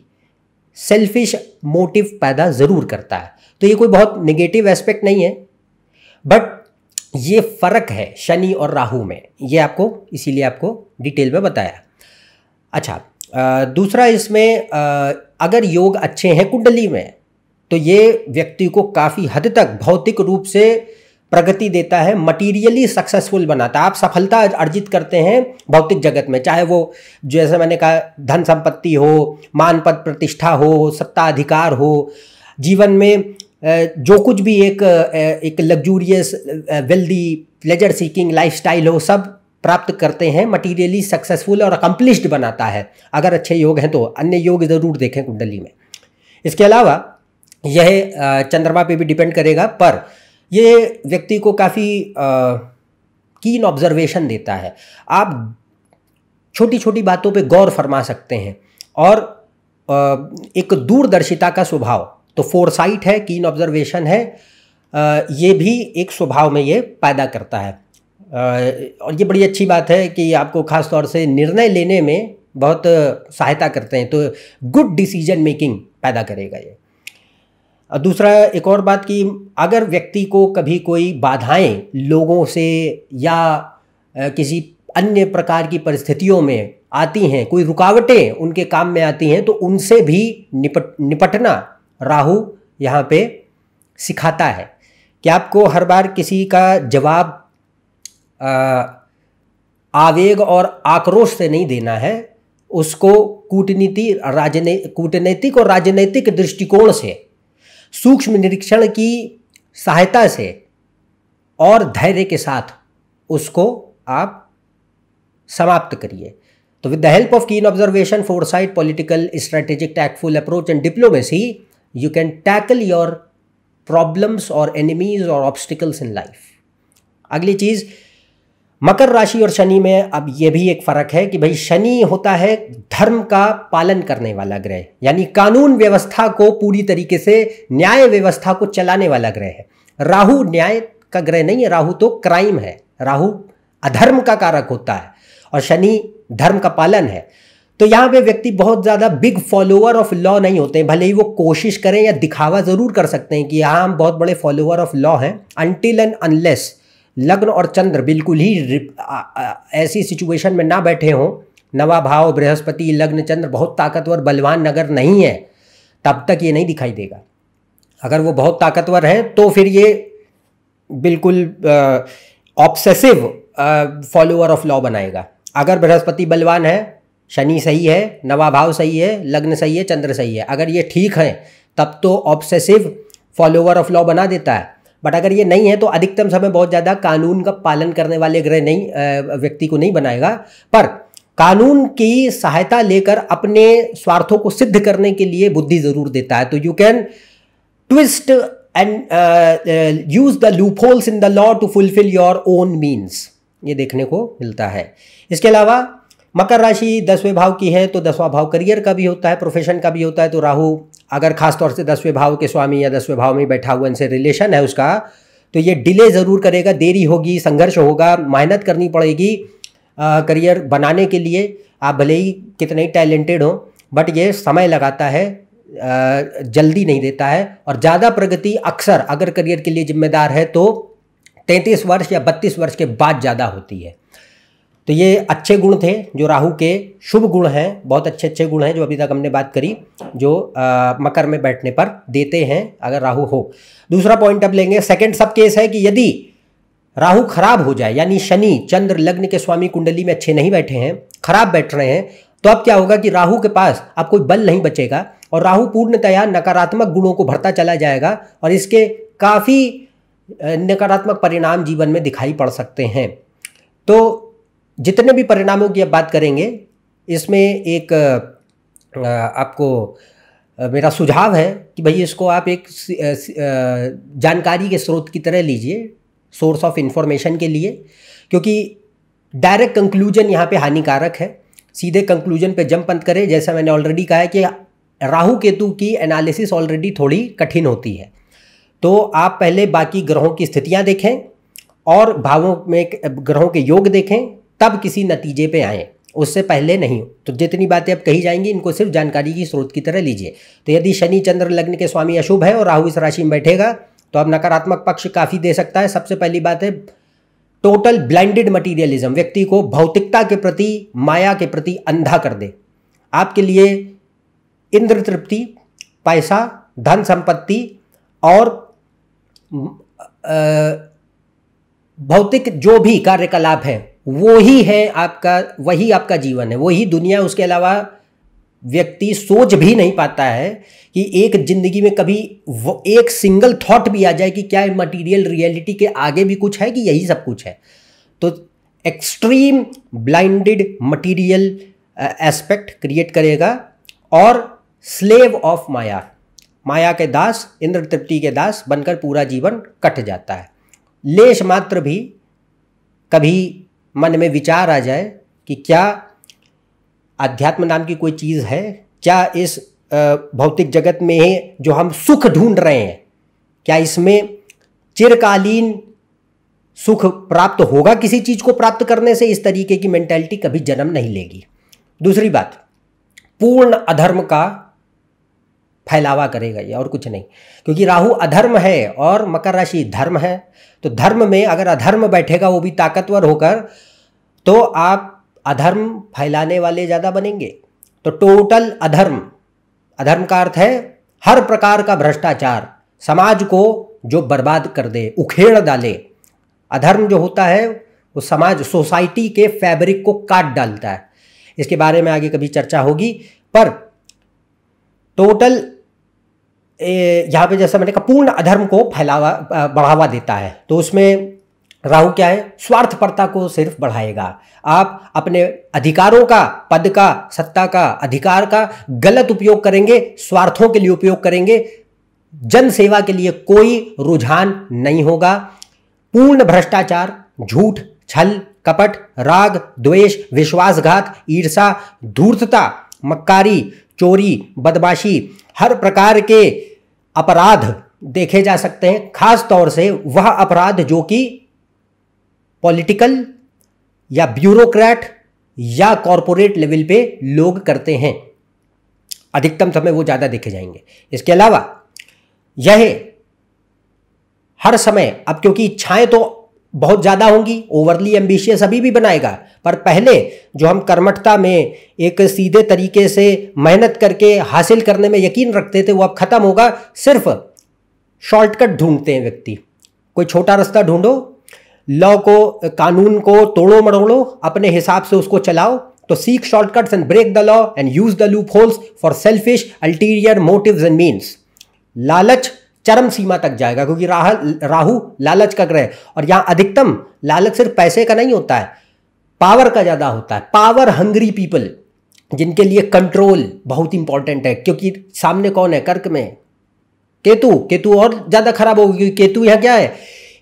सेल्फिश मोटिव पैदा ज़रूर करता है। तो ये कोई बहुत नेगेटिव एस्पेक्ट नहीं है, बट ये फ़र्क है शनि और राहु में, ये आपको इसीलिए आपको डिटेल में बताया। अच्छा, दूसरा इसमें अगर योग अच्छे हैं कुंडली में, तो ये व्यक्ति को काफ़ी हद तक भौतिक रूप से प्रगति देता है, मटीरियली सक्सेसफुल बनाता है। आप सफलता अर्जित करते हैं भौतिक जगत में, चाहे वो जैसे मैंने कहा धन संपत्ति हो, मान पद प्रतिष्ठा हो, सत्ता अधिकार हो, जीवन में जो कुछ भी एक luxurious wealthy pleasure seeking lifestyle हो, सब प्राप्त करते हैं। मटीरियली सक्सेसफुल और अकम्पलिश्ड बनाता है। अगर अच्छे योग हैं तो अन्य योग ज़रूर देखें कुंडली में। इसके अलावा यह चंद्रमा पे भी डिपेंड करेगा, पर ये व्यक्ति को काफ़ी कीन ऑब्जर्वेशन देता है। आप छोटी छोटी बातों पे गौर फरमा सकते हैं और एक दूरदर्शिता का स्वभाव, तो फोरसाइट है, कीन ऑब्जर्वेशन है, ये भी एक स्वभाव में ये पैदा करता है। और ये बड़ी अच्छी बात है कि आपको खास तौर से निर्णय लेने में बहुत सहायता करते हैं, तो गुड डिसीजन मेकिंग पैदा करेगा ये। दूसरा एक और बात कि अगर व्यक्ति को कभी कोई बाधाएं लोगों से या किसी अन्य प्रकार की परिस्थितियों में आती हैं, कोई रुकावटें उनके काम में आती हैं, तो उनसे भी निपटना राहु यहाँ पे सिखाता है कि आपको हर बार किसी का जवाब आवेग और आक्रोश से नहीं देना है, उसको कूटनीतिक और राजनैतिक दृष्टिकोण से, सूक्ष्म निरीक्षण की सहायता से और धैर्य के साथ उसको आप समाप्त करिए। तो विद द हेल्प ऑफ कीन observation, foresight, political, strategic, tactful approach and diplomacy, you can tackle your problems और एनिमीज और ऑब्स्टिकल्स इन लाइफ। अगली चीज़, मकर राशि और शनि में अब ये भी एक फ़र्क है कि भाई शनि होता है धर्म का पालन करने वाला ग्रह, यानी कानून व्यवस्था को पूरी तरीके से, न्याय व्यवस्था को चलाने वाला ग्रह है। राहु न्याय का ग्रह नहीं है, राहु तो क्राइम है, राहु अधर्म का कारक होता है और शनि धर्म का पालन है। तो यहाँ पे व्यक्ति बहुत ज़्यादा बिग फॉलोअर ऑफ लॉ नहीं होते हैं, भले ही वो कोशिश करें या दिखावा ज़रूर कर सकते हैं कि हाँ हम बहुत बड़े फॉलोअर ऑफ लॉ हैं, अनटिल एंड अनलेस लग्न और चंद्र बिल्कुल ही ऐसी सिचुएशन में ना बैठे हों, नवा भाव बृहस्पति लग्न चंद्र बहुत ताकतवर बलवान नगर नहीं है, तब तक ये नहीं दिखाई देगा। अगर वो बहुत ताकतवर है तो फिर ये बिल्कुल ऑब्सेसिव फॉलोअर ऑफ लॉ बनाएगा। अगर बृहस्पति बलवान है, शनि सही है, नवा भाव सही है, लग्न सही है, चंद्र सही है, अगर ये ठीक है तब तो ऑब्सेसिव फॉलोअर ऑफ लॉ बना देता है। बट अगर ये नहीं है तो अधिकतम समय बहुत ज़्यादा कानून का पालन करने वाले ग्रह नहीं, व्यक्ति को नहीं बनाएगा, पर कानून की सहायता लेकर अपने स्वार्थों को सिद्ध करने के लिए बुद्धि ज़रूर देता है। तो you can twist and use the loopholes in the law to fulfil your own means, ये देखने को मिलता है। इसके अलावा मकर राशि 10वें भाव की है, तो 10वां भाव करियर का भी होता है, प्रोफेशन का भी होता है। तो राहु अगर खास तौर से 10वें भाव के स्वामी या 10वें भाव में बैठा हुआ इनसे रिलेशन है उसका, तो ये डिले ज़रूर करेगा, देरी होगी, संघर्ष होगा, मेहनत करनी पड़ेगी करियर बनाने के लिए। आप भले ही कितने ही टैलेंटेड हो, बट ये समय लगाता है, जल्दी नहीं देता है। और ज़्यादा प्रगति अक्सर अगर करियर के लिए जिम्मेदार है तो 33 वर्ष या 32 वर्ष के बाद ज़्यादा होती है। तो ये अच्छे गुण थे जो राहु के शुभ गुण हैं, बहुत अच्छे अच्छे गुण हैं जो अभी तक हमने बात करी, जो मकर में बैठने पर देते हैं अगर राहु हो। दूसरा पॉइंट अब लेंगे, सेकंड सब केस है कि यदि राहु खराब हो जाए, यानी शनि चंद्र लग्न के स्वामी कुंडली में अच्छे नहीं बैठे हैं, खराब बैठ रहे हैं, तो अब क्या होगा कि राहु के पास अब कोई बल नहीं बचेगा और राहु पूर्णतया नकारात्मक गुणों को भरता चला जाएगा और इसके काफ़ी नकारात्मक परिणाम जीवन में दिखाई पड़ सकते हैं। तो जितने भी परिणामों की अब बात करेंगे, इसमें एक आपको मेरा सुझाव है कि भाई इसको आप एक जानकारी के स्रोत की तरह लीजिए, सोर्स ऑफ इंफॉर्मेशन के लिए, क्योंकि डायरेक्ट कंक्लूजन यहाँ पे हानिकारक है। सीधे कंक्लूजन पे जंप मत करें। जैसा मैंने ऑलरेडी कहा है कि राहु केतु की एनालिसिस ऑलरेडी थोड़ी कठिन होती है, तो आप पहले बाकी ग्रहों की स्थितियाँ देखें और भावों में ग्रहों के योग देखें, तब किसी नतीजे पे आएँ, उससे पहले नहीं। तो जितनी बातें अब कही जाएंगी इनको सिर्फ जानकारी की स्रोत की तरह लीजिए। तो यदि शनि चंद्र लग्न के स्वामी अशुभ है और राहु इस राशि में बैठेगा तो अब नकारात्मक पक्ष काफ़ी दे सकता है। सबसे पहली बात है टोटल ब्लाइंडेड मटीरियलिज्म, व्यक्ति को भौतिकता के प्रति, माया के प्रति अंधा कर दे। आपके लिए इंद्र तृप्ति, पैसा, धन संपत्ति और भौतिक जो भी कार्यकलाप है वो ही है आपका, वही आपका जीवन है, वही दुनिया। उसके अलावा व्यक्ति सोच भी नहीं पाता है कि एक जिंदगी में कभी एक सिंगल थॉट भी आ जाए कि क्या मटेरियल रियलिटी के आगे भी कुछ है, कि यही सब कुछ है। तो extreme blinded material aspect create करेगा और स्लेव ऑफ माया, माया के दास, इंद्र तृप्ति के दास बनकर पूरा जीवन कट जाता है। लेश मात्र भी कभी मन में विचार आ जाए कि क्या अध्यात्म नाम की कोई चीज़ है, क्या इस भौतिक जगत में जो हम सुख ढूंढ रहे हैं, क्या इसमें चिरकालीन सुख प्राप्त होगा किसी चीज़ को प्राप्त करने से? इस तरीके की मेंटालिटी कभी जन्म नहीं लेगी। दूसरी बात, पूर्ण अधर्म का फैलावा करेगा ये, और कुछ नहीं, क्योंकि राहु अधर्म है और मकर राशि धर्म है। तो धर्म में अगर अधर्म बैठेगा वो भी ताकतवर होकर, तो आप अधर्म फैलाने वाले ज़्यादा बनेंगे। तो टोटल अधर्म, अधर्म का अर्थ है हर प्रकार का भ्रष्टाचार, समाज को जो बर्बाद कर दे, उखेड़ डाले। अधर्म जो होता है वो समाज, सोसाइटी के फैब्रिक को काट डालता है। इसके बारे में आगे कभी चर्चा होगी। पर टोटल यहाँ पे जैसा मैंने कहा पूर्ण अधर्म को बढ़ावा देता है। तो उसमें राहु क्या है, स्वार्थपरता को सिर्फ बढ़ाएगा। आप अपने अधिकारों का, पद का, सत्ता का, अधिकार का गलत उपयोग करेंगे, स्वार्थों के लिए उपयोग करेंगे, जन सेवा के लिए कोई रुझान नहीं होगा। पूर्ण भ्रष्टाचार, झूठ, छल, कपट, राग, द्वेष, विश्वासघात, ईर्षा, धूर्तता, मक्कारी, चोरी, बदमाशी, हर प्रकार के अपराध देखे जा सकते हैं। खास तौर से वह अपराध जो कि पॉलिटिकल या ब्यूरोक्रेट या कॉरपोरेट लेवल पे लोग करते हैं, अधिकतम समय वो ज़्यादा देखे जाएंगे। इसके अलावा यह हर समय, अब क्योंकि इच्छाएं तो बहुत ज़्यादा होंगी, ओवरली एम्बिशियस अभी भी बनाएगा, पर पहले जो हम कर्मठता में एक सीधे तरीके से मेहनत करके हासिल करने में यकीन रखते थे वो अब खत्म होगा। सिर्फ शॉर्टकट ढूंढते हैं व्यक्ति, कोई छोटा रास्ता ढूंढो, लॉ को, कानून को तोड़ो मरोड़ो, अपने हिसाब से उसको चलाओ। तो seek shortcuts and break the law and use the loopholes for selfish ulterior motives and means. लालच चरम सीमा तक जाएगा, क्योंकि राहु लालच का ग्रह है। और यहां अधिकतम लालच सिर्फ पैसे का नहीं होता है, पावर का ज्यादा होता है। पावर हंग्री पीपल, जिनके लिए कंट्रोल बहुत इंपॉर्टेंट है, क्योंकि सामने कौन है कर्क में, केतु। केतु और ज्यादा खराब होगी, क्योंकि केतु यहां क्या है,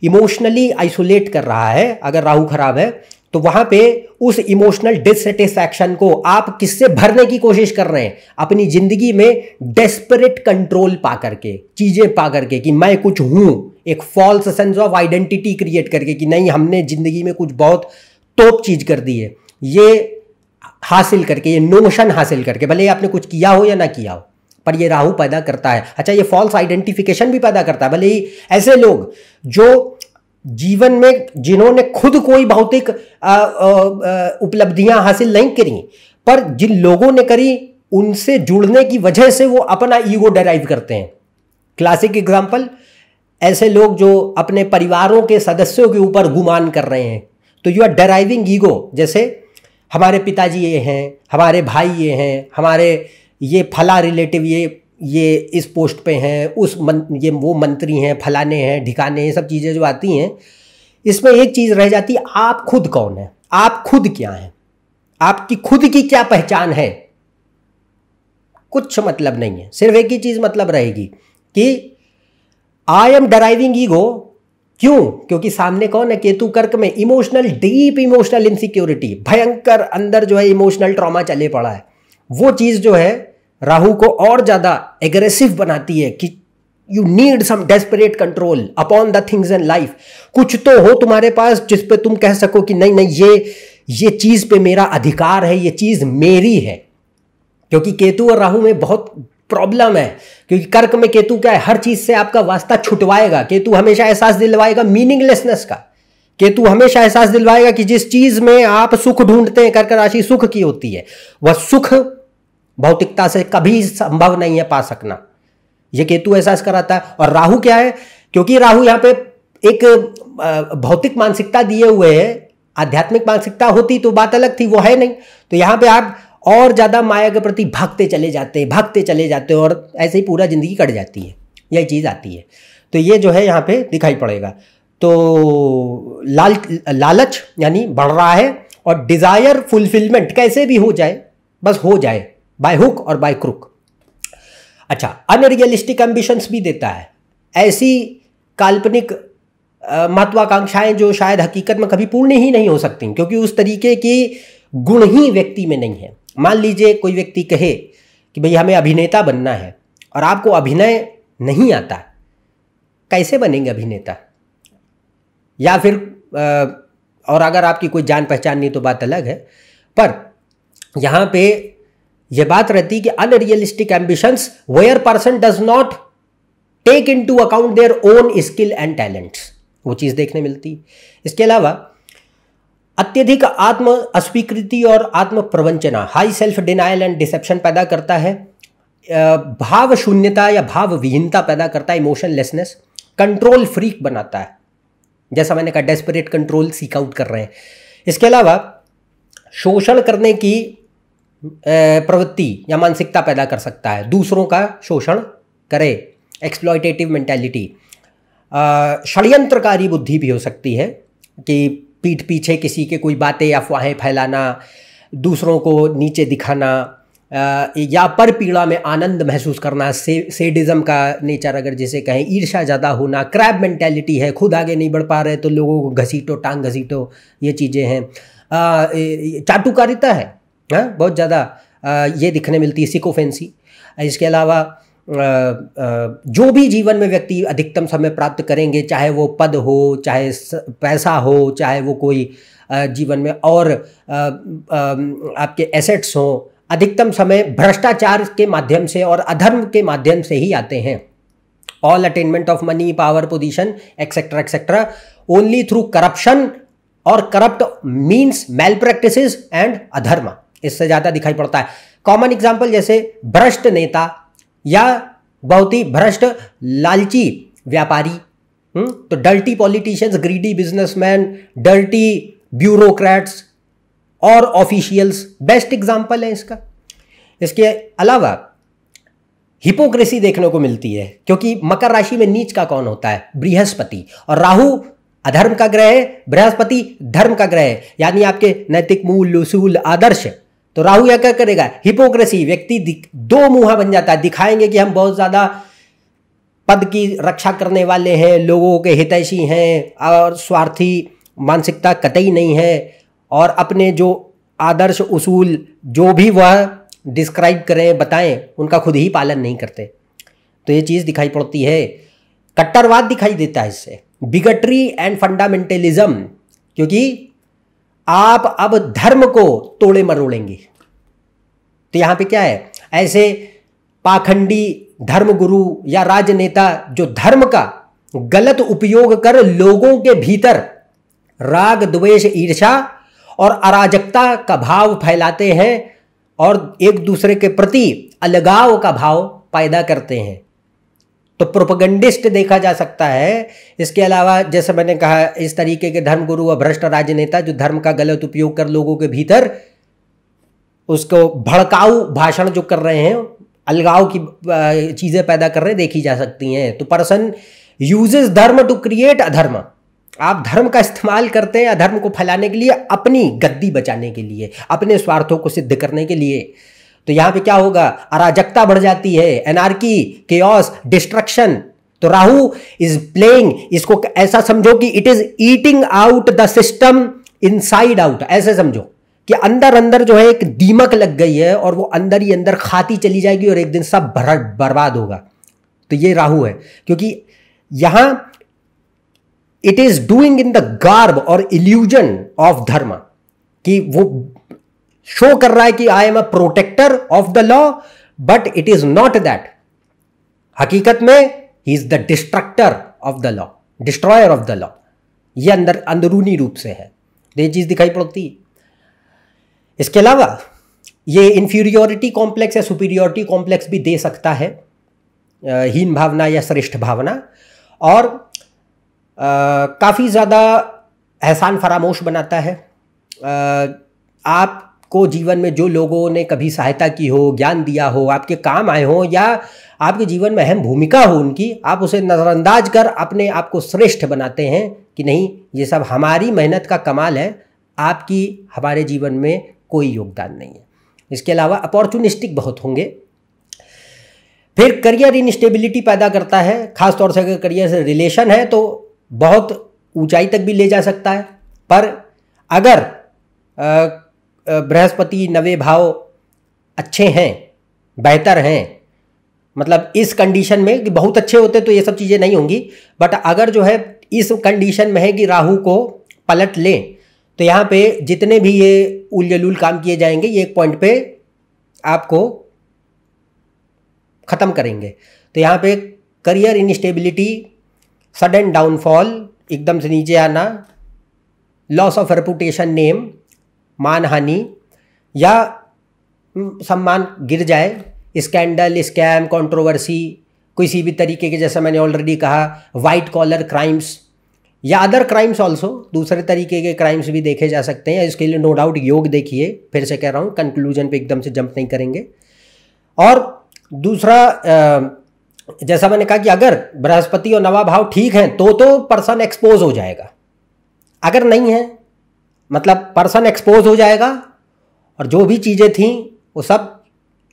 इमोशनली आइसोलेट कर रहा है। अगर राहु खराब है तो वहां पे उस इमोशनल डिससेटिस्फैक्शन को आप किससे भरने की कोशिश कर रहे हैं, अपनी जिंदगी में डेस्परेट कंट्रोल पा करके, चीजें पा करके कि मैं कुछ हूं, एक false sense of identity create करके कि नहीं हमने जिंदगी में कुछ बहुत टॉप चीज कर दी है, ये हासिल करके, ये नोशन हासिल करके, भले आपने कुछ किया हो या ना किया हो, पर ये राहु पैदा करता है। अच्छा, ये फॉल्स आइडेंटिफिकेशन भी पैदा करता है। भले ही ऐसे लोग जो जीवन में, जिन्होंने खुद कोई भौतिक उपलब्धियां हासिल नहीं करी, पर जिन लोगों ने करी उनसे जुड़ने की वजह से वो अपना ईगो डेराइव करते हैं। क्लासिक एग्जांपल, ऐसे लोग जो अपने परिवारों के सदस्यों के ऊपर गुमान कर रहे हैं, तो यू आर डेराइविंग ईगो। जैसे हमारे पिताजी ये हैं, हमारे भाई ये हैं, हमारे ये फला रिलेटिव ये इस पोस्ट पे हैं, ये वो मंत्री हैं, फलाने हैं, ढिकाने, ये सब चीज़ें जो आती हैं, इसमें एक चीज़ रह जाती है, आप खुद कौन है, आप खुद क्या हैं, आपकी खुद की क्या पहचान है, कुछ मतलब नहीं है। सिर्फ एक ही चीज़ मतलब रहेगी कि आई एम डराइविंग ईगो। क्यों? क्योंकि सामने कौन है, केतु कर्क में, इमोशनल, डीप इमोशनल इनसिक्योरिटी, भयंकर अंदर जो है इमोशनल ट्रॉमा चले पड़ा है। वो चीज़ जो है राहु को और ज्यादा एग्रेसिव बनाती है कि you need some desperate control upon the things in life. कुछ तो हो तुम्हारे पास जिस पे तुम कह सको कि नहीं नहीं ये चीज पे मेरा अधिकार है, ये चीज मेरी है। क्योंकि केतु और राहु में बहुत प्रॉब्लम है, क्योंकि कर्क में केतु क्या है, हर चीज से आपका वास्ता छुटवाएगा। केतु हमेशा एहसास दिलवाएगा मीनिंगलेसनेस का। केतु हमेशा एहसास दिलवाएगा कि जिस चीज में आप सुख ढूंढते हैं, कर्क राशि सुख की होती है, वह सुख भौतिकता से कभी संभव नहीं है पा सकना, यह केतु एहसास कराता है। और राहु क्या है, क्योंकि राहु यहां पे एक भौतिक मानसिकता दिए हुए है। आध्यात्मिक मानसिकता होती तो बात अलग थी, वो है नहीं। तो यहाँ पे आप और ज़्यादा माया के प्रति भागते चले जाते और ऐसे ही पूरा ज़िंदगी कट जाती है, यही चीज़ आती है। तो ये जो है यहाँ पे दिखाई पड़ेगा। तो लालच यानी बढ़ रहा है, और डिज़ायर फुलफिलमेंट कैसे भी हो जाए, बस हो जाए, बाय हुक और बाय क्रुक। अच्छा, अनरियलिस्टिक एम्बिशंस भी देता है, ऐसी काल्पनिक महत्वाकांक्षाएं जो शायद हकीकत में कभी पूर्ण ही नहीं हो सकती, क्योंकि उस तरीके की गुण ही व्यक्ति में नहीं है। मान लीजिए कोई व्यक्ति कहे कि भाई हमें अभिनेता बनना है, और आपको अभिनय नहीं आता, कैसे बनेंगे अभिनेता? या फिर और अगर आपकी कोई जान पहचान नहीं तो बात अलग है, पर यहाँ पे यह बात रहती है कि unrealistic ambitions where person does not take into account their own skill and talents, वो चीज़ देखने मिलती। इसके अलावा अत्यधिक आत्म अस्वीकृति और आत्म प्रवंचना, high self denial and deception पैदा करता है, भाव शून्यता या भाव विहीनता पैदा करता है, इमोशनलेसनेस, कंट्रोल फ्रीक बनाता है, जैसा मैंने कहा डेस्परेट कंट्रोल सीक आउट कर रहे हैं। इसके अलावा शोषण करने की प्रवृत्ति या मानसिकता पैदा कर सकता है, दूसरों का शोषण करे, एक्सप्लॉयटेटिव मेंटालिटी। षड्यंत्रकारी बुद्धि भी हो सकती है कि पीठ पीछे किसी के कोई बातें अफवाहें फैलाना, दूसरों को नीचे दिखाना, या पर पीड़ा में आनंद महसूस करना, सेडिज्म का नेचर अगर जिसे कहें, ईर्ष्या ज़्यादा होना, क्रैब मेंटालिटी है, खुद आगे नहीं बढ़ पा रहे तो लोगों को घसीटो, टांग घसीटो, ये चीज़ें हैं। चाटुकारिता है, बहुत ज़्यादा ये दिखने मिलती है, सिकोफेंसी। इसके अलावा जो भी जीवन में व्यक्ति अधिकतम समय प्राप्त करेंगे, चाहे वो पद हो, चाहे पैसा हो, चाहे वो कोई जीवन में और आपके एसेट्स हों, अधिकतम समय भ्रष्टाचार के माध्यम से और अधर्म के माध्यम से ही आते हैं। All attainment of money, power, position etcetera etcetera only through corruption, और corrupt means malpractices and अधर्म, इससे ज़्यादा दिखाई पड़ता है। कॉमन एग्जाम्पल जैसे भ्रष्ट नेता या बहुत ही भ्रष्ट लालची व्यापारी, तो dirty politicians, greedy businessman, dirty bureaucrats और ऑफिशियल्स बेस्ट एग्जाम्पल है इसका। इसके अलावा हिपोक्रेसी देखने को मिलती है, क्योंकि मकर राशि में नीच का कौन होता है? बृहस्पति, और राहु अधर्म का ग्रह है, बृहस्पति धर्म का ग्रह है, यानी आपके नैतिक मूल्य, उसूल, आदर्श। तो राहु यह क्या करेगा? हिपोक्रेसी, व्यक्ति दो मुंहा बन जाता है, दिखाएंगे कि हम बहुत ज़्यादा पद की रक्षा करने वाले हैं, लोगों के हितैषी हैं, और स्वार्थी मानसिकता कतई नहीं है, और अपने जो आदर्श उसूल जो भी वह डिस्क्राइब करें, बताएं, उनका खुद ही पालन नहीं करते। तो ये चीज़ दिखाई पड़ती है। कट्टरवाद दिखाई देता है इससे, बिगटरी एंड फंडामेंटलिज्म, क्योंकि आप अब धर्म को तोड़े मरोड़ेंगे। तो यहाँ पे क्या है? ऐसे पाखंडी धर्मगुरु या राजनेता जो धर्म का गलत उपयोग कर लोगों के भीतर राग, द्वेष, ईर्ष्या और अराजकता का भाव फैलाते हैं और एक दूसरे के प्रति अलगाव का भाव पैदा करते हैं, तो प्रोपेगेंडिस्ट देखा जा सकता है। इसके अलावा जैसे मैंने कहा, इस तरीके के धर्मगुरु व भ्रष्ट राजनेता जो धर्म का गलत उपयोग कर लोगों के भीतर उसको भड़काऊ भाषण जो कर रहे हैं, अलगाव की चीज़ें पैदा कर रहे हैं, देखी जा सकती हैं। तो पर्सन यूजेस धर्म टू क्रिएट अधर्म, आप धर्म का इस्तेमाल करते हैं अधर्म को फैलाने के लिए, अपनी गद्दी बचाने के लिए, अपने स्वार्थों को सिद्ध करने के लिए। तो यहाँ पे क्या होगा? अराजकता बढ़ जाती है, एनार्की, केओस, डिस्ट्रक्शन। तो राहु इज प्लेइंग, इसको ऐसा समझो कि it is eating out the system inside out. ऐसे समझो कि अंदर अंदर जो है एक दीमक लग गई है और वो अंदर ही अंदर खाती चली जाएगी और एक दिन सब बर्बाद होगा। तो ये राहु है, क्योंकि यहां it is doing in the garb और इल्यूजन ऑफ धर्म, कि वो शो कर रहा है कि I am a protector of the law, but it is not that. हकीकत में he is the destructor of the law, destroyer of the law. ये अंदरूनी रूप से है, ये चीज दिखाई पड़ती है। इसके अलावा ये इंफीरियोरिटी कॉम्प्लेक्स या सुपीरियोरिटी कॉम्प्लेक्स भी दे सकता है, हीन भावना या श्रेष्ठ भावना। और काफ़ी ज़्यादा एहसान फरामोश बनाता है। आपको जीवन में जो लोगों ने कभी सहायता की हो, ज्ञान दिया हो, आपके काम आए हों या आपके जीवन में अहम भूमिका हो उनकी, आप उसे नज़रअंदाज कर अपने आप को श्रेष्ठ बनाते हैं कि नहीं, ये सब हमारी मेहनत का कमाल है, आपकी हमारे जीवन में कोई योगदान नहीं है। इसके अलावा अपॉर्चुनिस्टिक बहुत होंगे। फिर करियर इनस्टेबिलिटी पैदा करता है, खासतौर से अगर करियर से रिलेशन है तो बहुत ऊंचाई तक भी ले जा सकता है। पर अगर बृहस्पति नवे भाव अच्छे हैं, बेहतर हैं, मतलब इस कंडीशन में कि बहुत अच्छे होते तो ये सब चीज़ें नहीं होंगी, बट अगर जो है इस कंडीशन में है कि राहु को पलट लें, तो यहाँ पे जितने भी ये उल-जलूल काम किए जाएंगे ये एक पॉइंट पे आपको ख़त्म करेंगे। तो यहाँ पे करियर इनस्टेबिलिटी, सडन डाउनफॉल, एकदम से नीचे आना, लॉस ऑफ रेपुटेशन, नेम, मानहानि या सम्मान गिर जाए, स्कैंडल, स्कैम, कंट्रोवर्सी, किसी भी तरीके के, जैसा मैंने ऑलरेडी कहा, वाइट कॉलर क्राइम्स या अदर क्राइम्स ऑल्सो, दूसरे तरीके के क्राइम्स भी देखे जा सकते हैं। इसके लिए नो डाउट योग देखिए, फिर से कह रहा हूँ, कंक्लूजन पे एकदम से जंप नहीं करेंगे। और दूसरा, जैसा मैंने कहा कि अगर बृहस्पति और नवा भाव ठीक हैं तो पर्सन एक्सपोज हो जाएगा, अगर नहीं है मतलब पर्सन एक्सपोज हो जाएगा और जो भी चीज़ें थीं वो सब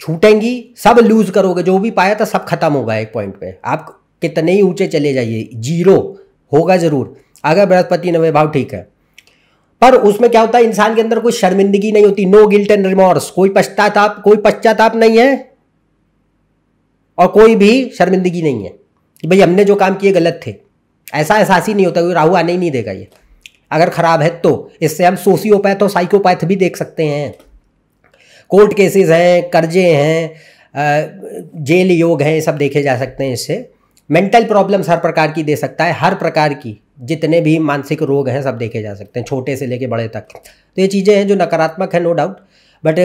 छूटेंगी, सब लूज करोगे, जो भी पाया था सब खत्म होगा एक पॉइंट पे। आप कितने ही ऊंचे चले जाइए, जीरो होगा ज़रूर अगर बृहस्पति नवे भाव ठीक है। पर उसमें क्या होता है, इंसान के अंदर कोई शर्मिंदगी नहीं होती, नो गिल्ट एंड रिमॉर्स, कोई पश्चाताप नहीं है और कोई भी शर्मिंदगी नहीं है कि भाई हमने जो काम किए गलत थे। ऐसा एहसास ही नहीं होता, राहु आने ही नहीं देगा ये अगर ख़राब है तो। इससे हम सोशियोपैथ और साइकोपैथ भी देख सकते हैं। कोर्ट केसेस हैं, कर्जे हैं, जेल योग हैं, सब देखे जा सकते हैं इससे। मेंटल प्रॉब्लम्स हर प्रकार की दे सकता है, हर प्रकार की, जितने भी मानसिक रोग हैं सब देखे जा सकते हैं, छोटे से लेके बड़े तक। तो ये चीज़ें हैं जो नकारात्मक है, नो डाउट। बट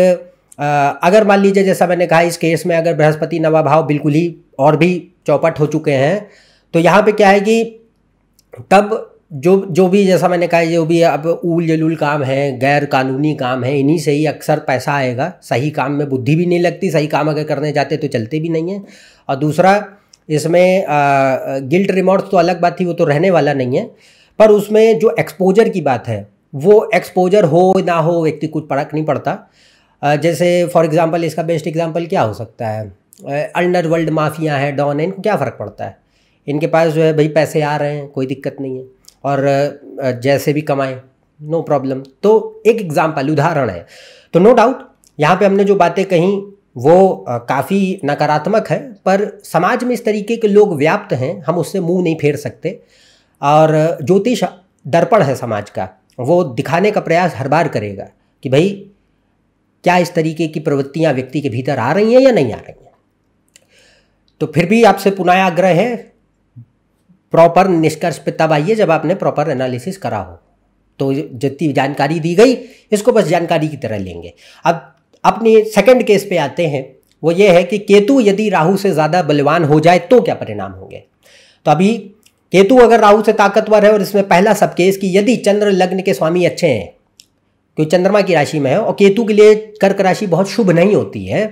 अगर मान लीजिए, जैसा मैंने कहा, इस केस में अगर बृहस्पति नवा भाव बिल्कुल ही और भी चौपट हो चुके हैं, तो यहाँ पे क्या है कि तब जो भी, जैसा मैंने कहा, जो भी अब ऊल जलूल काम है, गैर कानूनी काम है, इन्हीं से ही अक्सर पैसा आएगा। सही काम में बुद्धि भी नहीं लगती, सही काम अगर करने जाते तो चलते भी नहीं है। और दूसरा, इसमें गिल्ट रिमॉर्स तो अलग बात थी, वो तो रहने वाला नहीं है। पर उसमें जो एक्सपोजर की बात है, वो एक्सपोजर हो ना हो व्यक्ति कुछ फर्क नहीं पड़ता। जैसे फॉर एग्जांपल, इसका बेस्ट एग्जांपल क्या हो सकता है, अंडरवर्ल्ड माफिया है, डॉन है, इनको क्या फ़र्क पड़ता है, इनके पास जो है भाई पैसे आ रहे हैं, कोई दिक्कत नहीं है, और जैसे भी कमाएं, नो प्रॉब्लम। तो एक एग्जांपल, उदाहरण है। तो नो डाउट यहाँ पे हमने जो बातें कहीं वो काफ़ी नकारात्मक है, पर समाज में इस तरीके के लोग व्याप्त हैं, हम उससे मुंह नहीं फेर सकते। और ज्योतिष दर्पण है समाज का, वो दिखाने का प्रयास हर बार करेगा कि भाई क्या इस तरीके की प्रवृत्तियां व्यक्ति के भीतर आ रही हैं या नहीं आ रही हैं। तो फिर भी आपसे पुनः आग्रह है, प्रॉपर निष्कर्ष पे तब आइए जब आपने प्रॉपर एनालिसिस करा हो। तो जितनी जानकारी दी गई, इसको बस जानकारी की तरह लेंगे। अब अपने सेकंड केस पे आते हैं, वो ये है कि केतु यदि राहु से ज़्यादा बलवान हो जाए तो क्या परिणाम होंगे। तो अभी केतु अगर राहु से ताकतवर है, और इसमें पहला सब केस कि यदि चंद्र लग्न के स्वामी अच्छे हैं, क्योंकि चंद्रमा की राशि में है, और केतु के लिए कर्क राशि बहुत शुभ नहीं होती है,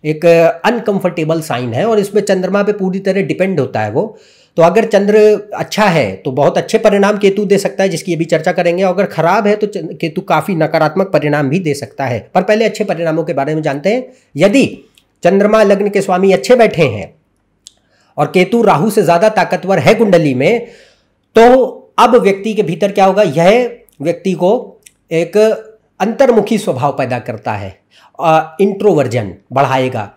एक अनकंफर्टेबल साइन है, और इसमें चंद्रमा पे पूरी तरह डिपेंड होता है वो। तो अगर चंद्र अच्छा है तो बहुत अच्छे परिणाम केतु दे सकता है, जिसकी अभी चर्चा करेंगे। अगर खराब है तो केतु काफ़ी नकारात्मक परिणाम भी दे सकता है। पर पहले अच्छे परिणामों के बारे में जानते हैं। यदि चंद्रमा लग्न के स्वामी अच्छे बैठे हैं और केतु राहु से ज़्यादा ताकतवर है कुंडली में, तो अब व्यक्ति के भीतर क्या होगा, यह व्यक्ति को एक अंतर्मुखी स्वभाव पैदा करता है, इंट्रोवर्जन बढ़ाएगा,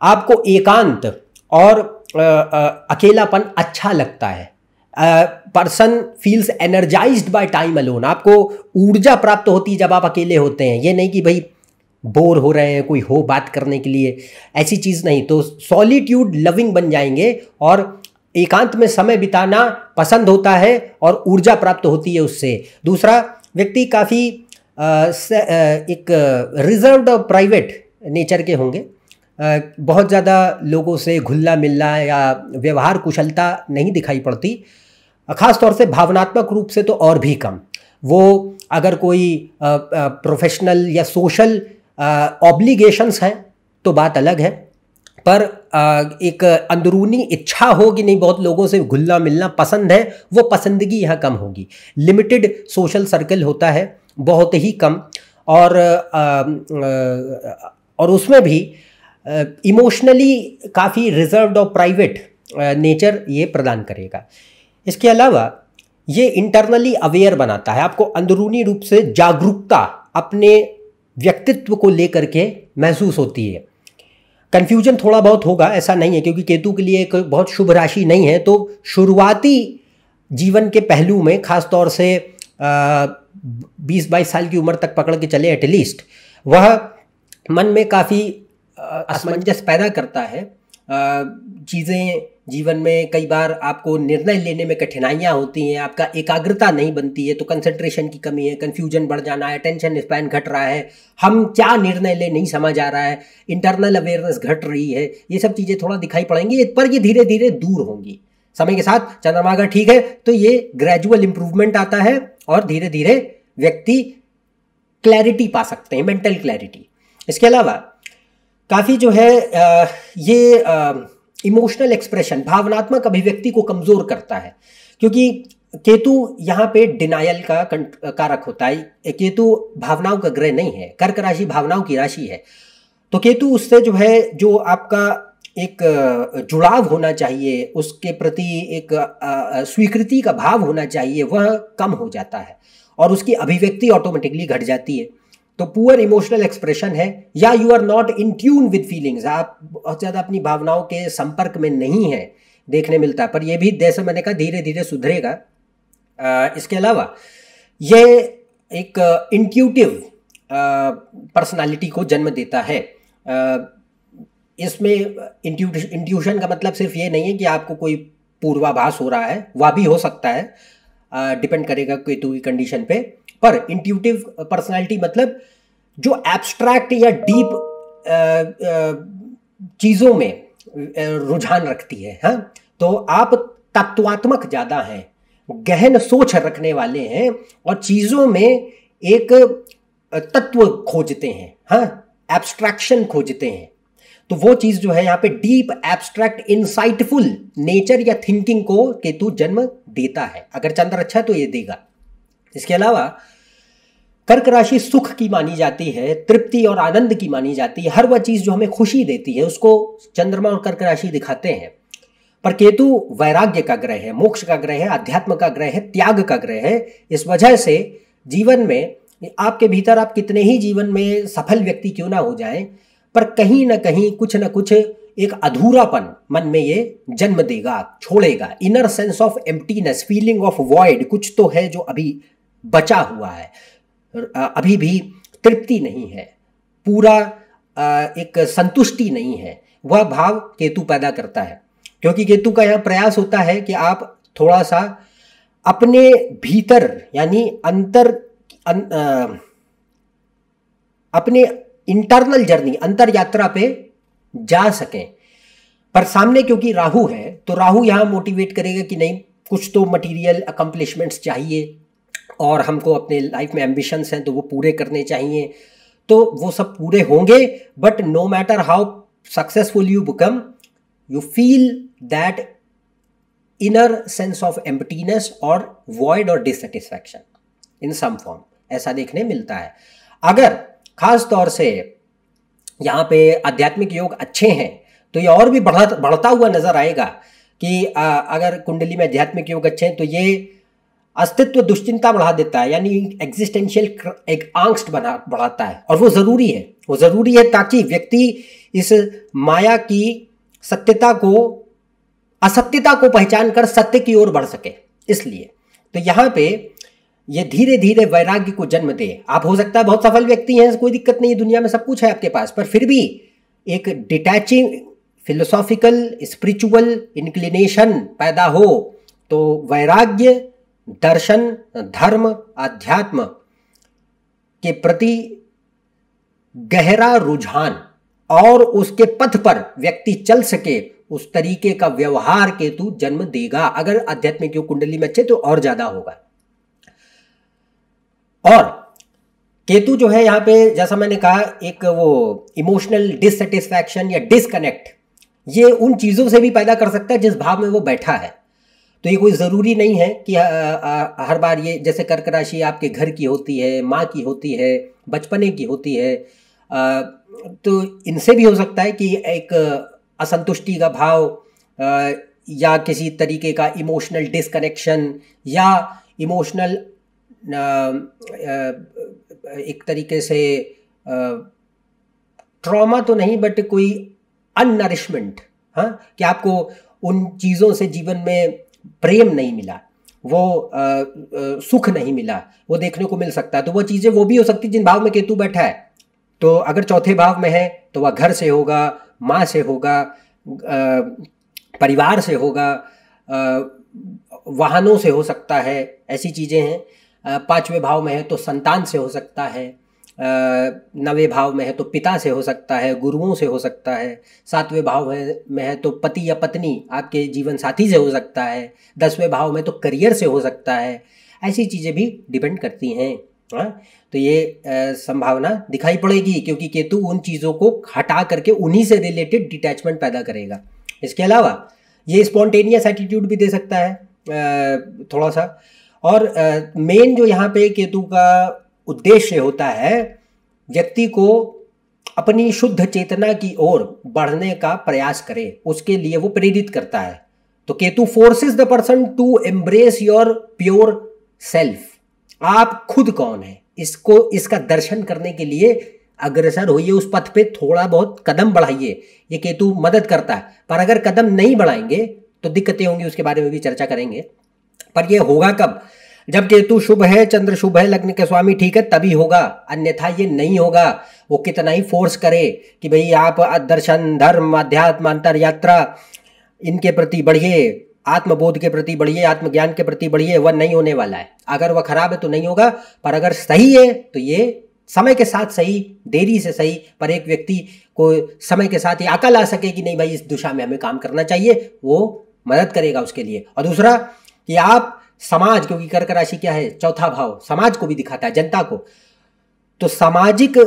आपको एकांत और अकेलापन अच्छा लगता है। Person feels energised by time alone, आपको ऊर्जा प्राप्त होती है जब आप अकेले होते हैं। ये नहीं कि भाई बोर हो रहे हैं, कोई हो बात करने के लिए, ऐसी चीज़ नहीं। तो सॉलिट्यूड लविंग बन जाएंगे और एकांत में समय बिताना पसंद होता है और ऊर्जा प्राप्त होती है उससे। दूसरा, व्यक्ति काफ़ी एक रिजर्व्ड और प्राइवेट नेचर के होंगे, बहुत ज़्यादा लोगों से घुलना मिलना या व्यवहार कुशलता नहीं दिखाई पड़ती। खास तौर से भावनात्मक रूप से तो और भी कम। वो अगर कोई प्रोफेशनल या सोशल ऑब्लिगेशंस हैं तो बात अलग है, पर एक अंदरूनी इच्छा हो कि नहीं बहुत लोगों से घुलना मिलना पसंद है, वो पसंदगी यहाँ कम होगी। लिमिटेड सोशल सर्कल होता है, बहुत ही कम, और उसमें भी इमोशनली काफ़ी रिजर्व्ड और प्राइवेट नेचर ये प्रदान करेगा। इसके अलावा ये इंटरनली अवेयर बनाता है, आपको अंदरूनी रूप से जागरूकता अपने व्यक्तित्व को लेकर के महसूस होती है। कन्फ्यूजन थोड़ा बहुत होगा, ऐसा नहीं है, क्योंकि केतु के लिए एक बहुत शुभ राशि नहीं है, तो शुरुआती जीवन के पहलू में खास तौर से 20-22 साल की उम्र तक पकड़ के चले एटलीस्ट, वह मन में काफ़ी असमंजस पैदा करता है। चीज़ें जीवन में कई बार आपको निर्णय लेने में कठिनाइयाँ होती हैं, आपका एकाग्रता नहीं बनती है, तो कंसंट्रेशन की कमी है, कन्फ्यूजन बढ़ जाना है, अटेंशन स्पैन घट रहा है, हम क्या निर्णय ले नहीं समझ आ रहा है, इंटरनल अवेयरनेस घट रही है, ये सब चीज़ें थोड़ा दिखाई पड़ेंगी, पर ये धीरे धीरे दूर होंगी समय के साथ। चंद्रमा अगर ठीक है तो ये ग्रेजुअल इंप्रूवमेंट आता है और धीरे धीरे व्यक्ति क्लैरिटी पा सकते हैं, मेंटल क्लैरिटी। इसके अलावा काफ़ी जो है ये इमोशनल एक्सप्रेशन, भावनात्मक अभिव्यक्ति को कमज़ोर करता है, क्योंकि केतु यहाँ पे डिनायल का कारक होता है। केतु भावनाओं का ग्रह नहीं है, कर्क राशि भावनाओं की राशि है, तो केतु उससे जो है, जो आपका एक जुड़ाव होना चाहिए, उसके प्रति एक स्वीकृति का भाव होना चाहिए, वह कम हो जाता है और उसकी अभिव्यक्ति ऑटोमेटिकली घट जाती है। तो पुअर इमोशनल एक्सप्रेशन है, या you are not in tune with feelings, आप बहुत ज़्यादा अपनी भावनाओं के संपर्क में नहीं है, देखने मिलता है, पर यह भी जैसे मैंने कहा धीरे धीरे सुधरेगा। इसके अलावा ये एक इंट्यूटिव पर्सनालिटी को जन्म देता है। इसमें इंट्यूशन का मतलब सिर्फ ये नहीं है कि आपको कोई पूर्वाभास हो रहा है, वह भी हो सकता है, डिपेंड करेगा केतु की कंडीशन पे, पर इंट्यूटिव पर्सनालिटी मतलब जो एब्स्ट्रैक्ट या डीप चीज़ों में रुझान रखती है। हाँ, तो आप तत्वात्मक ज़्यादा हैं, गहन सोच रखने वाले हैं और चीज़ों में एक तत्व खोजते हैं, हाँ, एब्स्ट्रैक्शन खोजते हैं। तो वो चीज़ जो है यहाँ पे डीप एब्स्ट्रैक्ट इंसाइटफुल नेचर या थिंकिंग को केतु जन्म देता है। अगर चंद्र अच्छा तो ये देगा। इसके अलावा कर्क राशि सुख की मानी जाती है, तृप्ति और आनंद की मानी जाती है, हर वह चीज़ जो हमें खुशी देती है उसको चंद्रमा और कर्क राशि दिखाते हैं। पर केतु वैराग्य का ग्रह है, मोक्ष का ग्रह है, अध्यात्म का ग्रह है, त्याग का ग्रह है। इस वजह से जीवन में आपके भीतर, आप कितने ही जीवन में सफल व्यक्ति क्यों ना हो जाएं, पर कहीं ना कहीं कुछ ना कुछ एक अधूरापन मन में ये जन्म देगा, छोड़ेगा। Inner sense of emptiness, feeling of void, कुछ तो है जो अभी बचा हुआ है, अभी भी तृप्ति नहीं है, पूरा एक संतुष्टि नहीं है, वह भाव केतु पैदा करता है। क्योंकि केतु का यहाँ प्रयास होता है कि आप थोड़ा सा अपने भीतर यानी अपने इंटरनल जर्नी, अंतर यात्रा पे जा सकें। पर सामने क्योंकि राहु है, तो राहु यहाँ मोटिवेट करेगा कि नहीं, कुछ तो मटेरियल अकम्प्लिशमेंट्स चाहिए और हमको अपने लाइफ में एम्बिशंस हैं तो वो पूरे करने चाहिए, तो वो सब पूरे होंगे। But no matter how successful you become, you feel that inner sense of emptiness और वॉइड और डिससेटिस्फैक्शन इन सम फॉर्म, ऐसा देखने मिलता है। अगर खास तौर से यहाँ पे आध्यात्मिक योग अच्छे हैं तो ये और भी बढ़ता हुआ नजर आएगा कि अगर कुंडली में आध्यात्मिक योग अच्छे हैं तो ये अस्तित्व दुश्चिंता बढ़ा देता है, यानी एग्जिस्टेंशियल एक आंगस्ट बढ़ाता है, और वो ज़रूरी है, वो ज़रूरी है ताकि व्यक्ति इस माया की सत्यता को, असत्यता को पहचान कर सत्य की ओर बढ़ सके। इसलिए तो यहाँ पे ये धीरे धीरे वैराग्य को जन्म दे। आप हो सकता है बहुत सफल व्यक्ति हैं, कोई दिक्कत नहीं, दुनिया में सब कुछ है आपके पास, पर फिर भी एक डिटैचिंग फिलोसॉफिकल स्पिरिचुअल इंक्लिनेशन पैदा हो तो वैराग्य, दर्शन, धर्म, अध्यात्म के प्रति गहरा रुझान और उसके पथ पर व्यक्ति चल सके, उस तरीके का व्यवहार केतु जन्म देगा। अगर आध्यात्मिक योग कुंडली में अच्छे तो और ज्यादा होगा। और केतु जो है यहाँ पे, जैसा मैंने कहा, एक वो इमोशनल डिससेटिस्फैक्शन या डिसकनेक्ट, ये उन चीज़ों से भी पैदा कर सकता है जिस भाव में वो बैठा है। तो ये कोई ज़रूरी नहीं है कि हर बार ये, जैसे कर्क राशि आपके घर की होती है, माँ की होती है, बचपने की होती है, तो इनसे भी हो सकता है कि एक असंतुष्टि का भाव या किसी तरीके का इमोशनल डिसकनेक्शन या इमोशनल एक तरीके से ट्रॉमा तो नहीं, बट कोई अननरिशमेंट, हाँ, कि आपको उन चीज़ों से जीवन में प्रेम नहीं मिला, वो सुख नहीं मिला, वो देखने को मिल सकता है। तो वो चीज़ें वो भी हो सकती जिन भाव में केतु बैठा है। तो अगर चौथे भाव में है तो वह घर से होगा, माँ से होगा, परिवार से होगा, वाहनों से हो सकता है, ऐसी चीज़ें हैं। पांचवें भाव में है तो संतान से हो सकता है, नवें भाव में है तो पिता से हो सकता है, गुरुओं से हो सकता है, सातवें भाव में है तो पति या पत्नी आपके जीवन साथी से हो सकता है, 10वें भाव में तो करियर से हो सकता है। ऐसी चीज़ें भी डिपेंड करती हैं। हाँ, तो ये संभावना दिखाई पड़ेगी, क्योंकि केतु उन चीज़ों को हटा करके उन्हीं से रिलेटेड डिटैचमेंट पैदा करेगा। इसके अलावा ये स्पॉन्टेनियस एटीट्यूड भी दे सकता है थोड़ा सा। और मेन जो यहाँ पे केतु का उद्देश्य होता है, व्यक्ति को अपनी शुद्ध चेतना की ओर बढ़ने का प्रयास करे, उसके लिए वो प्रेरित करता है। तो Ketu forces the person to embrace your pure self. आप खुद कौन है, इसका दर्शन करने के लिए अग्रसर होइए, उस पथ पे थोड़ा बहुत कदम बढ़ाइए, ये केतु मदद करता है। पर अगर कदम नहीं बढ़ाएंगे तो दिक्कतें होंगी, उसके बारे में भी चर्चा करेंगे। पर ये होगा कब? जब केतु शुभ है, चंद्र शुभ है, लग्न के स्वामी ठीक है, तभी होगा, अन्यथा ये नहीं होगा। वो कितना ही फोर्स करे कि भाई आप दर्शन, धर्म, अध्यात्म, अंतर यात्रा, इनके प्रति बढ़िए, आत्मबोध के प्रति बढ़िए, आत्मज्ञान के प्रति बढ़िए, वह नहीं होने वाला है। अगर वह खराब है तो नहीं होगा, पर अगर सही है तो ये समय के साथ सही, देरी से सही, पर एक व्यक्ति को समय के साथ ये अकल आ सके कि नहीं भाई इस दिशा में हमें काम करना चाहिए, वो मदद करेगा उसके लिए। और दूसरा कि आप समाज, क्योंकि कर्क राशि क्या है, चौथा भाव समाज को भी दिखाता है, जनता को, तो सामाजिक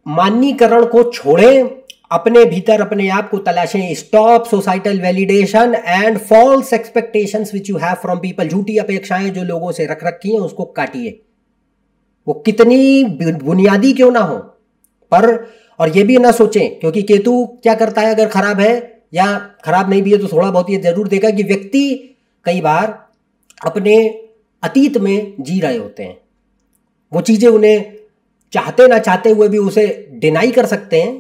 मान्यीकरण को छोड़ें, अपने भीतर अपने आप को तलाशें। Stop societal validation and false expectations which you have from people. झूठी अपेक्षाएं जो लोगों से रख रखी हैं उसको काटिए, वो कितनी बुनियादी क्यों ना हो। पर और ये भी ना सोचें, क्योंकि केतु क्या करता है, अगर खराब है या खराब नहीं भी है तो थोड़ा बहुत ये जरूर देगा कि व्यक्ति कई बार अपने अतीत में जी रहे होते हैं, वो चीज़ें उन्हें चाहते ना चाहते हुए भी उसे डिनाई कर सकते हैं,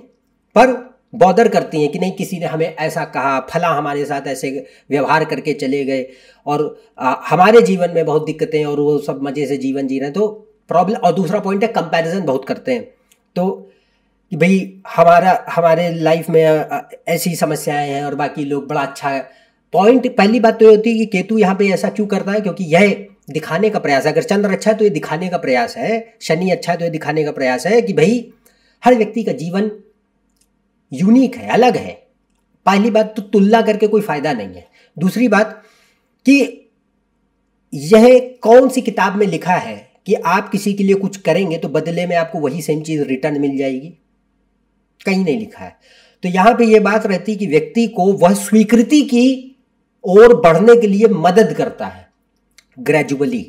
पर बॉदर करती हैं कि नहीं किसी ने हमें ऐसा कहा, फला हमारे साथ ऐसे व्यवहार करके चले गए और हमारे जीवन में बहुत दिक्कतें और वो सब मज़े से जीवन जी रहे हैं, तो प्रॉब्लम। और दूसरा पॉइंट है कंपैरिजन बहुत करते हैं, तो कि भाई हमारे लाइफ में ऐसी समस्याएं हैं और बाकी लोग बड़ा अच्छा है। पॉइंट, पहली बात तो ये होती है कि केतु यहाँ पे ऐसा क्यों करता है, क्योंकि यह दिखाने का प्रयास है। अगर चंद्र अच्छा है तो ये दिखाने का प्रयास है, शनि अच्छा है तो ये दिखाने का प्रयास है कि भाई हर व्यक्ति का जीवन यूनिक है, अलग है। पहली बात तो तुलना करके कोई फायदा नहीं है। दूसरी बात कि यह कौन सी किताब में लिखा है कि आप किसी के लिए कुछ करेंगे तो बदले में आपको वही सेम चीज रिटर्न मिल जाएगी, कहीं नहीं लिखा है। तो यहां पे यह बात रहती है कि व्यक्ति को वह स्वीकृति की ओर बढ़ने के लिए मदद करता है ग्रेजुअली।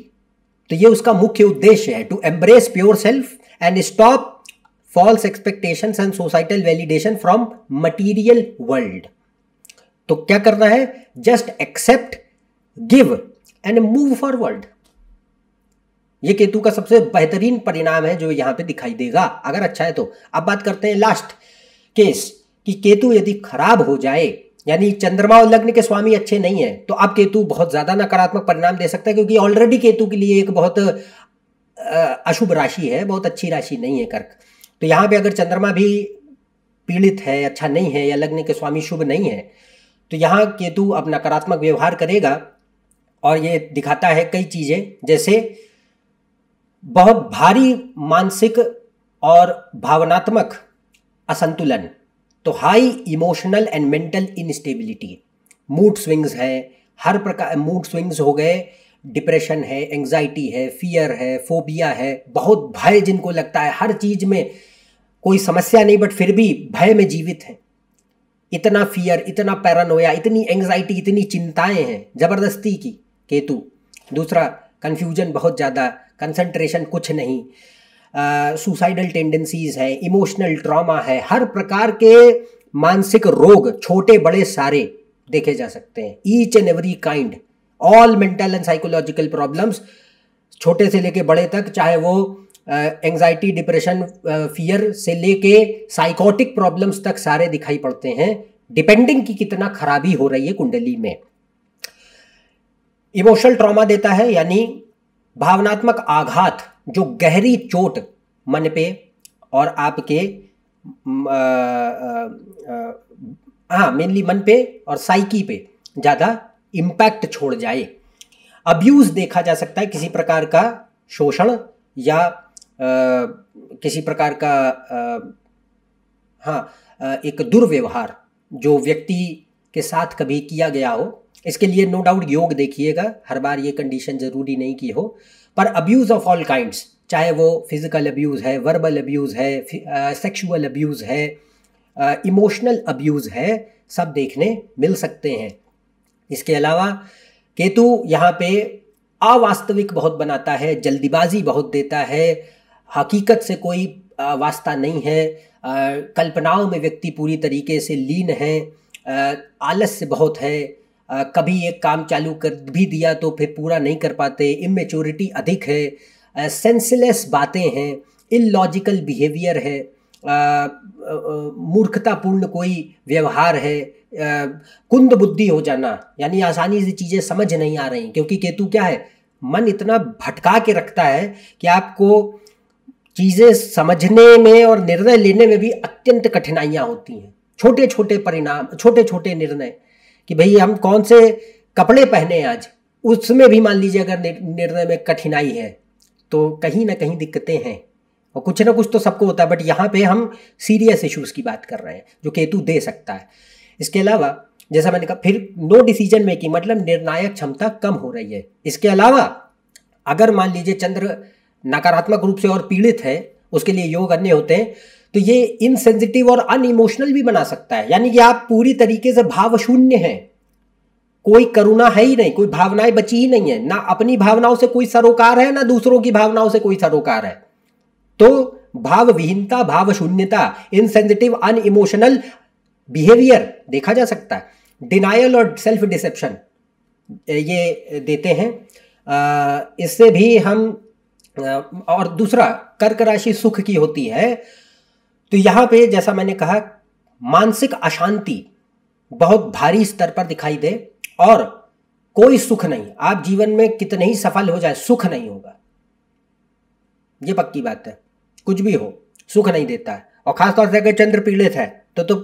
तो ये उसका मुख्य उद्देश्य है, to embrace pure self and stop false expectations and societal validation from material world. तो क्या करना है, just accept, give and move forward. ये केतु का सबसे बेहतरीन परिणाम है जो यहां पे दिखाई देगा, अगर अच्छा है तो। अब बात करते हैं लास्ट केस कि केतु यदि खराब हो जाए, यानी चंद्रमा और लग्न के स्वामी अच्छे नहीं है, तो अब केतु बहुत ज्यादा नकारात्मक परिणाम दे सकता है, क्योंकि ऑलरेडी केतु के लिए एक बहुत अशुभ राशि है, बहुत अच्छी राशि नहीं है कर्क। तो यहाँ पे अगर चंद्रमा भी पीड़ित है, अच्छा नहीं है, या लग्न के स्वामी शुभ नहीं है, तो यहाँ केतु अब नकारात्मक व्यवहार करेगा। और ये दिखाता है कई चीजें, जैसे बहुत भारी मानसिक और भावनात्मक असंतुलन, तो high emotional and mental instability, mood swings हैं, हर प्रकार मूड स्विंग्स हो गए, डिप्रेशन है, एंग्जाइटी है, फियर है, फोबिया है, बहुत भय जिनको लगता है, हर चीज़ में कोई समस्या नहीं बट फिर भी भय में जीवित हैं, इतना फियर, इतना पैरानोया, इतनी एंग्जाइटी, इतनी चिंताएं हैं ज़बरदस्ती की केतु। दूसरा कन्फ्यूजन बहुत ज़्यादा, कंसंट्रेशन कुछ नहीं, सुसाइडल टेंडेंसीज है, इमोशनल ट्रॉमा है, हर प्रकार के मानसिक रोग छोटे बड़े सारे देखे जा सकते हैं, each and every kind, all mental and psychological problems, छोटे से लेके बड़े तक, चाहे वो एंग्जाइटी, डिप्रेशन, फियर से लेके साइकोटिक प्रॉब्लम्स तक सारे दिखाई पड़ते हैं, डिपेंडिंग की कितना खराबी हो रही है कुंडली में। इमोशनल ट्रॉमा देता है, यानी भावनात्मक आघात, जो गहरी चोट मन पे और आपके मेनली मन पे और साइकी पे ज़्यादा इम्पैक्ट छोड़ जाए। अब्यूज़ देखा जा सकता है, किसी प्रकार का शोषण या किसी प्रकार का एक दुर्व्यवहार जो व्यक्ति के साथ कभी किया गया हो। इसके लिए नो डाउट योग देखिएगा, हर बार ये कंडीशन ज़रूरी नहीं की हो, पर अब्यूज़ ऑफ ऑल काइंड्स, चाहे वो फिज़िकल अब्यूज़ है, वर्बल अब्यूज़ है, सेक्सुअल अब्यूज़ है, इमोशनल अब्यूज़ है, सब देखने मिल सकते हैं। इसके अलावा केतु यहाँ पे अवास्तविक बहुत बनाता है, जल्दीबाजी बहुत देता है, हकीकत से कोई वास्ता नहीं है, कल्पनाओं में व्यक्ति पूरी तरीके से लीन है, आलस्य बहुत है, कभी एक काम चालू कर भी दिया तो फिर पूरा नहीं कर पाते, इमेच्योरिटी अधिक है, सेंसलेस बातें हैं, इलॉजिकल बिहेवियर है, मूर्खतापूर्ण कोई व्यवहार है, कुंद बुद्धि हो जाना, यानी आसानी से चीज़ें समझ नहीं आ रही, क्योंकि केतु क्या है, मन इतना भटका के रखता है कि आपको चीज़ें समझने में और निर्णय लेने में भी अत्यंत कठिनाइयाँ होती हैं। छोटे छोटे परिणाम, छोटे छोटे निर्णय कि भाई हम कौन से कपड़े पहने आज, उसमें भी मान लीजिए अगर निर्णय में कठिनाई है तो कहीं ना कहीं दिक्कतें हैं, और कुछ ना कुछ तो सबको होता है, बट यहाँ पे हम सीरियस इश्यूज़ की बात कर रहे हैं जो केतु दे सकता है। इसके अलावा जैसा मैंने कहा, फिर नो डिसीजन मेकिंग, मतलब निर्णायक क्षमता कम हो रही है। इसके अलावा अगर मान लीजिए चंद्र नकारात्मक रूप से और पीड़ित है, उसके लिए योग अन्य होते हैं, तो ये इनसेंसिटिव और अनइमोशनल भी बना सकता है, यानी कि आप पूरी तरीके से भाव शून्य हैं, कोई करुणा है ही नहीं, कोई भावनाएं बची ही नहीं है, ना अपनी भावनाओं से कोई सरोकार है, ना दूसरों की भावनाओं से कोई सरोकार है। तो भाव विहीनता, भाव शून्यता, इनसेंसिटिव, अनइमोशनल बिहेवियर देखा जा सकता है। डिनायल और सेल्फ डिसेप्शन ये देते हैं, इससे भी हम, और दूसरा कर्क राशि सुख की होती है, तो यहाँ पे जैसा मैंने कहा मानसिक अशांति बहुत भारी स्तर पर दिखाई दे और कोई सुख नहीं, आप जीवन में कितने ही सफल हो जाए सुख नहीं होगा, ये पक्की बात है, कुछ भी हो सुख नहीं देता है। और खासतौर से अगर चंद्र पीड़ित है तो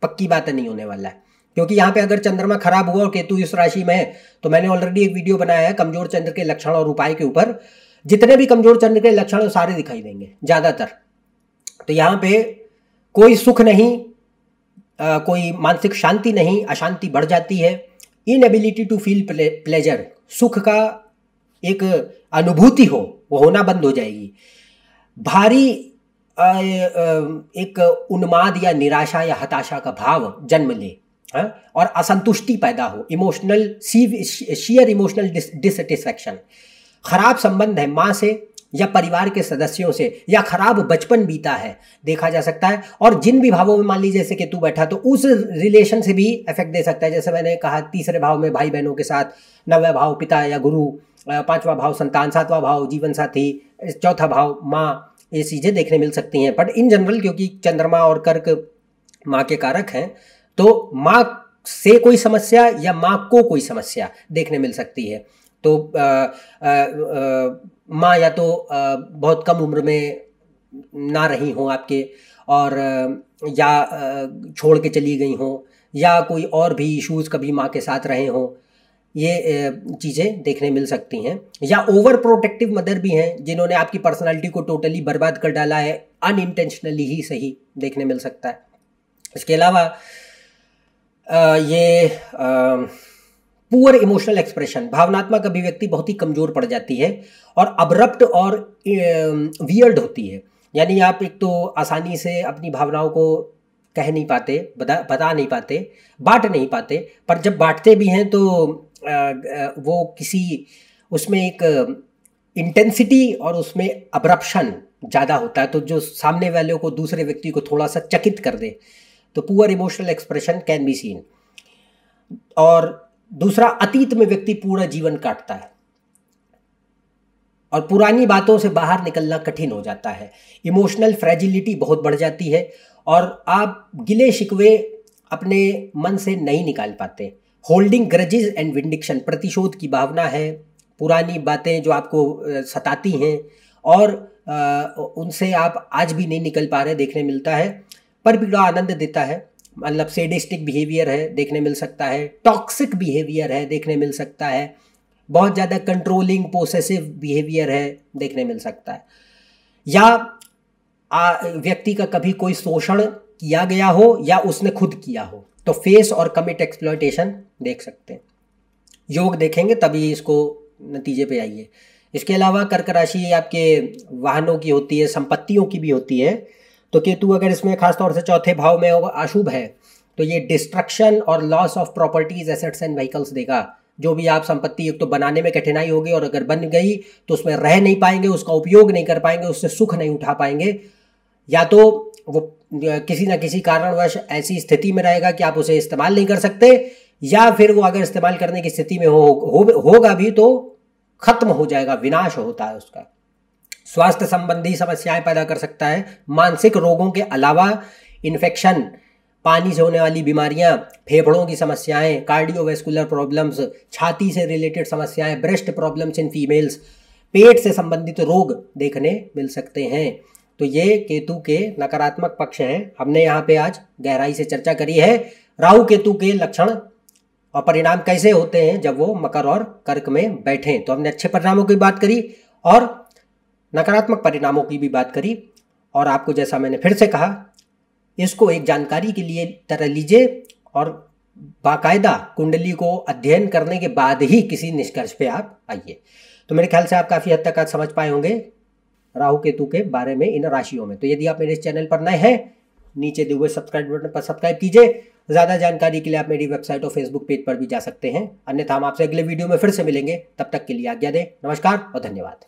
पक्की बात नहीं होने वाला है, क्योंकि यहाँ पे अगर चंद्रमा खराब हुआ और केतु इस राशि में है, तो मैंने ऑलरेडी एक वीडियो बनाया है कमजोर चंद्र के लक्षण और उपाय के ऊपर, जितने भी कमजोर चंद्र के लक्षण सारे दिखाई देंगे ज़्यादातर। तो यहाँ पे कोई सुख नहीं, कोई मानसिक शांति नहीं, अशांति बढ़ जाती है, इनएबिलिटी टू फील प्लेजर, सुख का एक अनुभूति हो वो होना बंद हो जाएगी, भारी एक उन्माद या निराशा या हताशा का भाव जन्म ले, और असंतुष्टि पैदा हो, इमोशनल शेयर इमोशनल डिससेटिस्फैक्शन, खराब संबंध है माँ से या परिवार के सदस्यों से, या खराब बचपन बीता है देखा जा सकता है। और जिन भी भावों में मान लीजिए जैसे केतु बैठा तो उस रिलेशन से भी इफेक्ट दे सकता है, जैसे मैंने कहा तीसरे भाव में भाई बहनों के साथ, नौवें भाव पिता या गुरु, पांचवा भाव संतान, सातवां भाव जीवन साथी, चौथा भाव माँ, ये चीज़ें देखने मिल सकती हैं। बट इन जनरल क्योंकि चंद्रमा और कर्क माँ के कारक हैं, तो माँ से कोई समस्या या माँ को कोई समस्या देखने मिल सकती है। तो माँ या तो बहुत कम उम्र में ना रही हों आपके, और या छोड़ के चली गई हों, या कोई और भी इश्यूज़ कभी माँ के साथ रहे हों, ये चीज़ें देखने मिल सकती हैं। या ओवर प्रोटेक्टिव मदर भी हैं जिन्होंने आपकी पर्सनालिटी को टोटली बर्बाद कर डाला है, अनइंटेंशनली ही सही देखने मिल सकता है। इसके अलावा ये पुअर इमोशनल एक्सप्रेशन, भावनात्मक अभिव्यक्ति बहुत ही कमज़ोर पड़ जाती है और अब्रप्ट और वियर्ड होती है। यानी आप एक तो आसानी से अपनी भावनाओं को कह नहीं पाते, बता नहीं पाते, बांट नहीं पाते, पर जब बांटते भी हैं तो वो किसी उसमें एक इंटेंसिटी और उसमें अब्रप्शन ज़्यादा होता है, तो जो सामने वाले को, दूसरे व्यक्ति को थोड़ा सा चकित कर दे, तो poor emotional expression can be seen. और दूसरा, अतीत में व्यक्ति पूरा जीवन काटता है और पुरानी बातों से बाहर निकलना कठिन हो जाता है। इमोशनल फ्रेजिलिटी बहुत बढ़ जाती है और आप गिले शिकवे अपने मन से नहीं निकाल पाते। होल्डिंग ग्रजेस एंड विंडिक्शन, प्रतिशोध की भावना है, पुरानी बातें जो आपको सताती हैं और उनसे आप आज भी नहीं निकल पा रहे, देखने मिलता है। पर बड़ा आनंद देता है, मतलब सेडिस्टिक बिहेवियर है, देखने मिल सकता है। टॉक्सिक बिहेवियर है, देखने मिल सकता है। बहुत ज़्यादा कंट्रोलिंग पोसेसिव बिहेवियर है, देखने मिल सकता है। या व्यक्ति का कभी कोई शोषण किया गया हो या उसने खुद किया हो, तो फेस और कमिट एक्सप्लॉयटेशन देख सकते हैं। योग देखेंगे तभी इसको नतीजे पे आइए। इसके अलावा कर्क राशि आपके वाहनों की होती है, संपत्तियों की भी होती है। तो केतु अगर इसमें खासतौर से चौथे भाव में अशुभ है तो ये डिस्ट्रक्शन और loss of properties, assets and vehicles देगा। जो भी आप संपत्ति, एक तो बनाने में कठिनाई होगी और अगर बन गई तो उसमें रह नहीं पाएंगे, उसका उपयोग नहीं कर पाएंगे, उससे सुख नहीं उठा पाएंगे, या तो वो किसी न किसी कारणवश ऐसी स्थिति में रहेगा कि आप उसे इस्तेमाल नहीं कर सकते, या फिर वो अगर इस्तेमाल करने की स्थिति में होगा भी तो खत्म हो जाएगा, विनाश होता है उसका। स्वास्थ्य संबंधी समस्याएं पैदा कर सकता है। मानसिक रोगों के अलावा इन्फेक्शन, पानी से होने वाली बीमारियां, फेफड़ों की समस्याएं, कार्डियोवैस्कुलर प्रॉब्लम्स, छाती से रिलेटेड समस्याएं, ब्रेस्ट प्रॉब्लम्स इन फीमेल्स, पेट से संबंधित रोग देखने मिल सकते हैं। तो ये केतु के नकारात्मक पक्ष हैं। हमने यहाँ पे आज गहराई से चर्चा करी है राहु केतु के लक्षण और परिणाम कैसे होते हैं जब वो मकर और कर्क में बैठे। तो हमने अच्छे परिणामों की बात करी और नकारात्मक परिणामों की भी बात करी, और आपको जैसा मैंने फिर से कहा, इसको एक जानकारी के लिए तरह लीजिए और बाकायदा कुंडली को अध्ययन करने के बाद ही किसी निष्कर्ष पे आप आइए। तो मेरे ख्याल से आप काफ़ी हद तक आज समझ पाए होंगे राहु केतु के बारे में इन राशियों में। तो यदि आप मेरे इस चैनल पर नए हैं, नीचे दिए हुए सब्सक्राइब बटन पर सब्सक्राइब कीजिए। ज़्यादा जानकारी के लिए आप मेरी वेबसाइट और फेसबुक पेज पर भी जा सकते हैं। अन्यथा हम आपसे अगले वीडियो में फिर से मिलेंगे। तब तक के लिए आज्ञा दें। नमस्कार और धन्यवाद।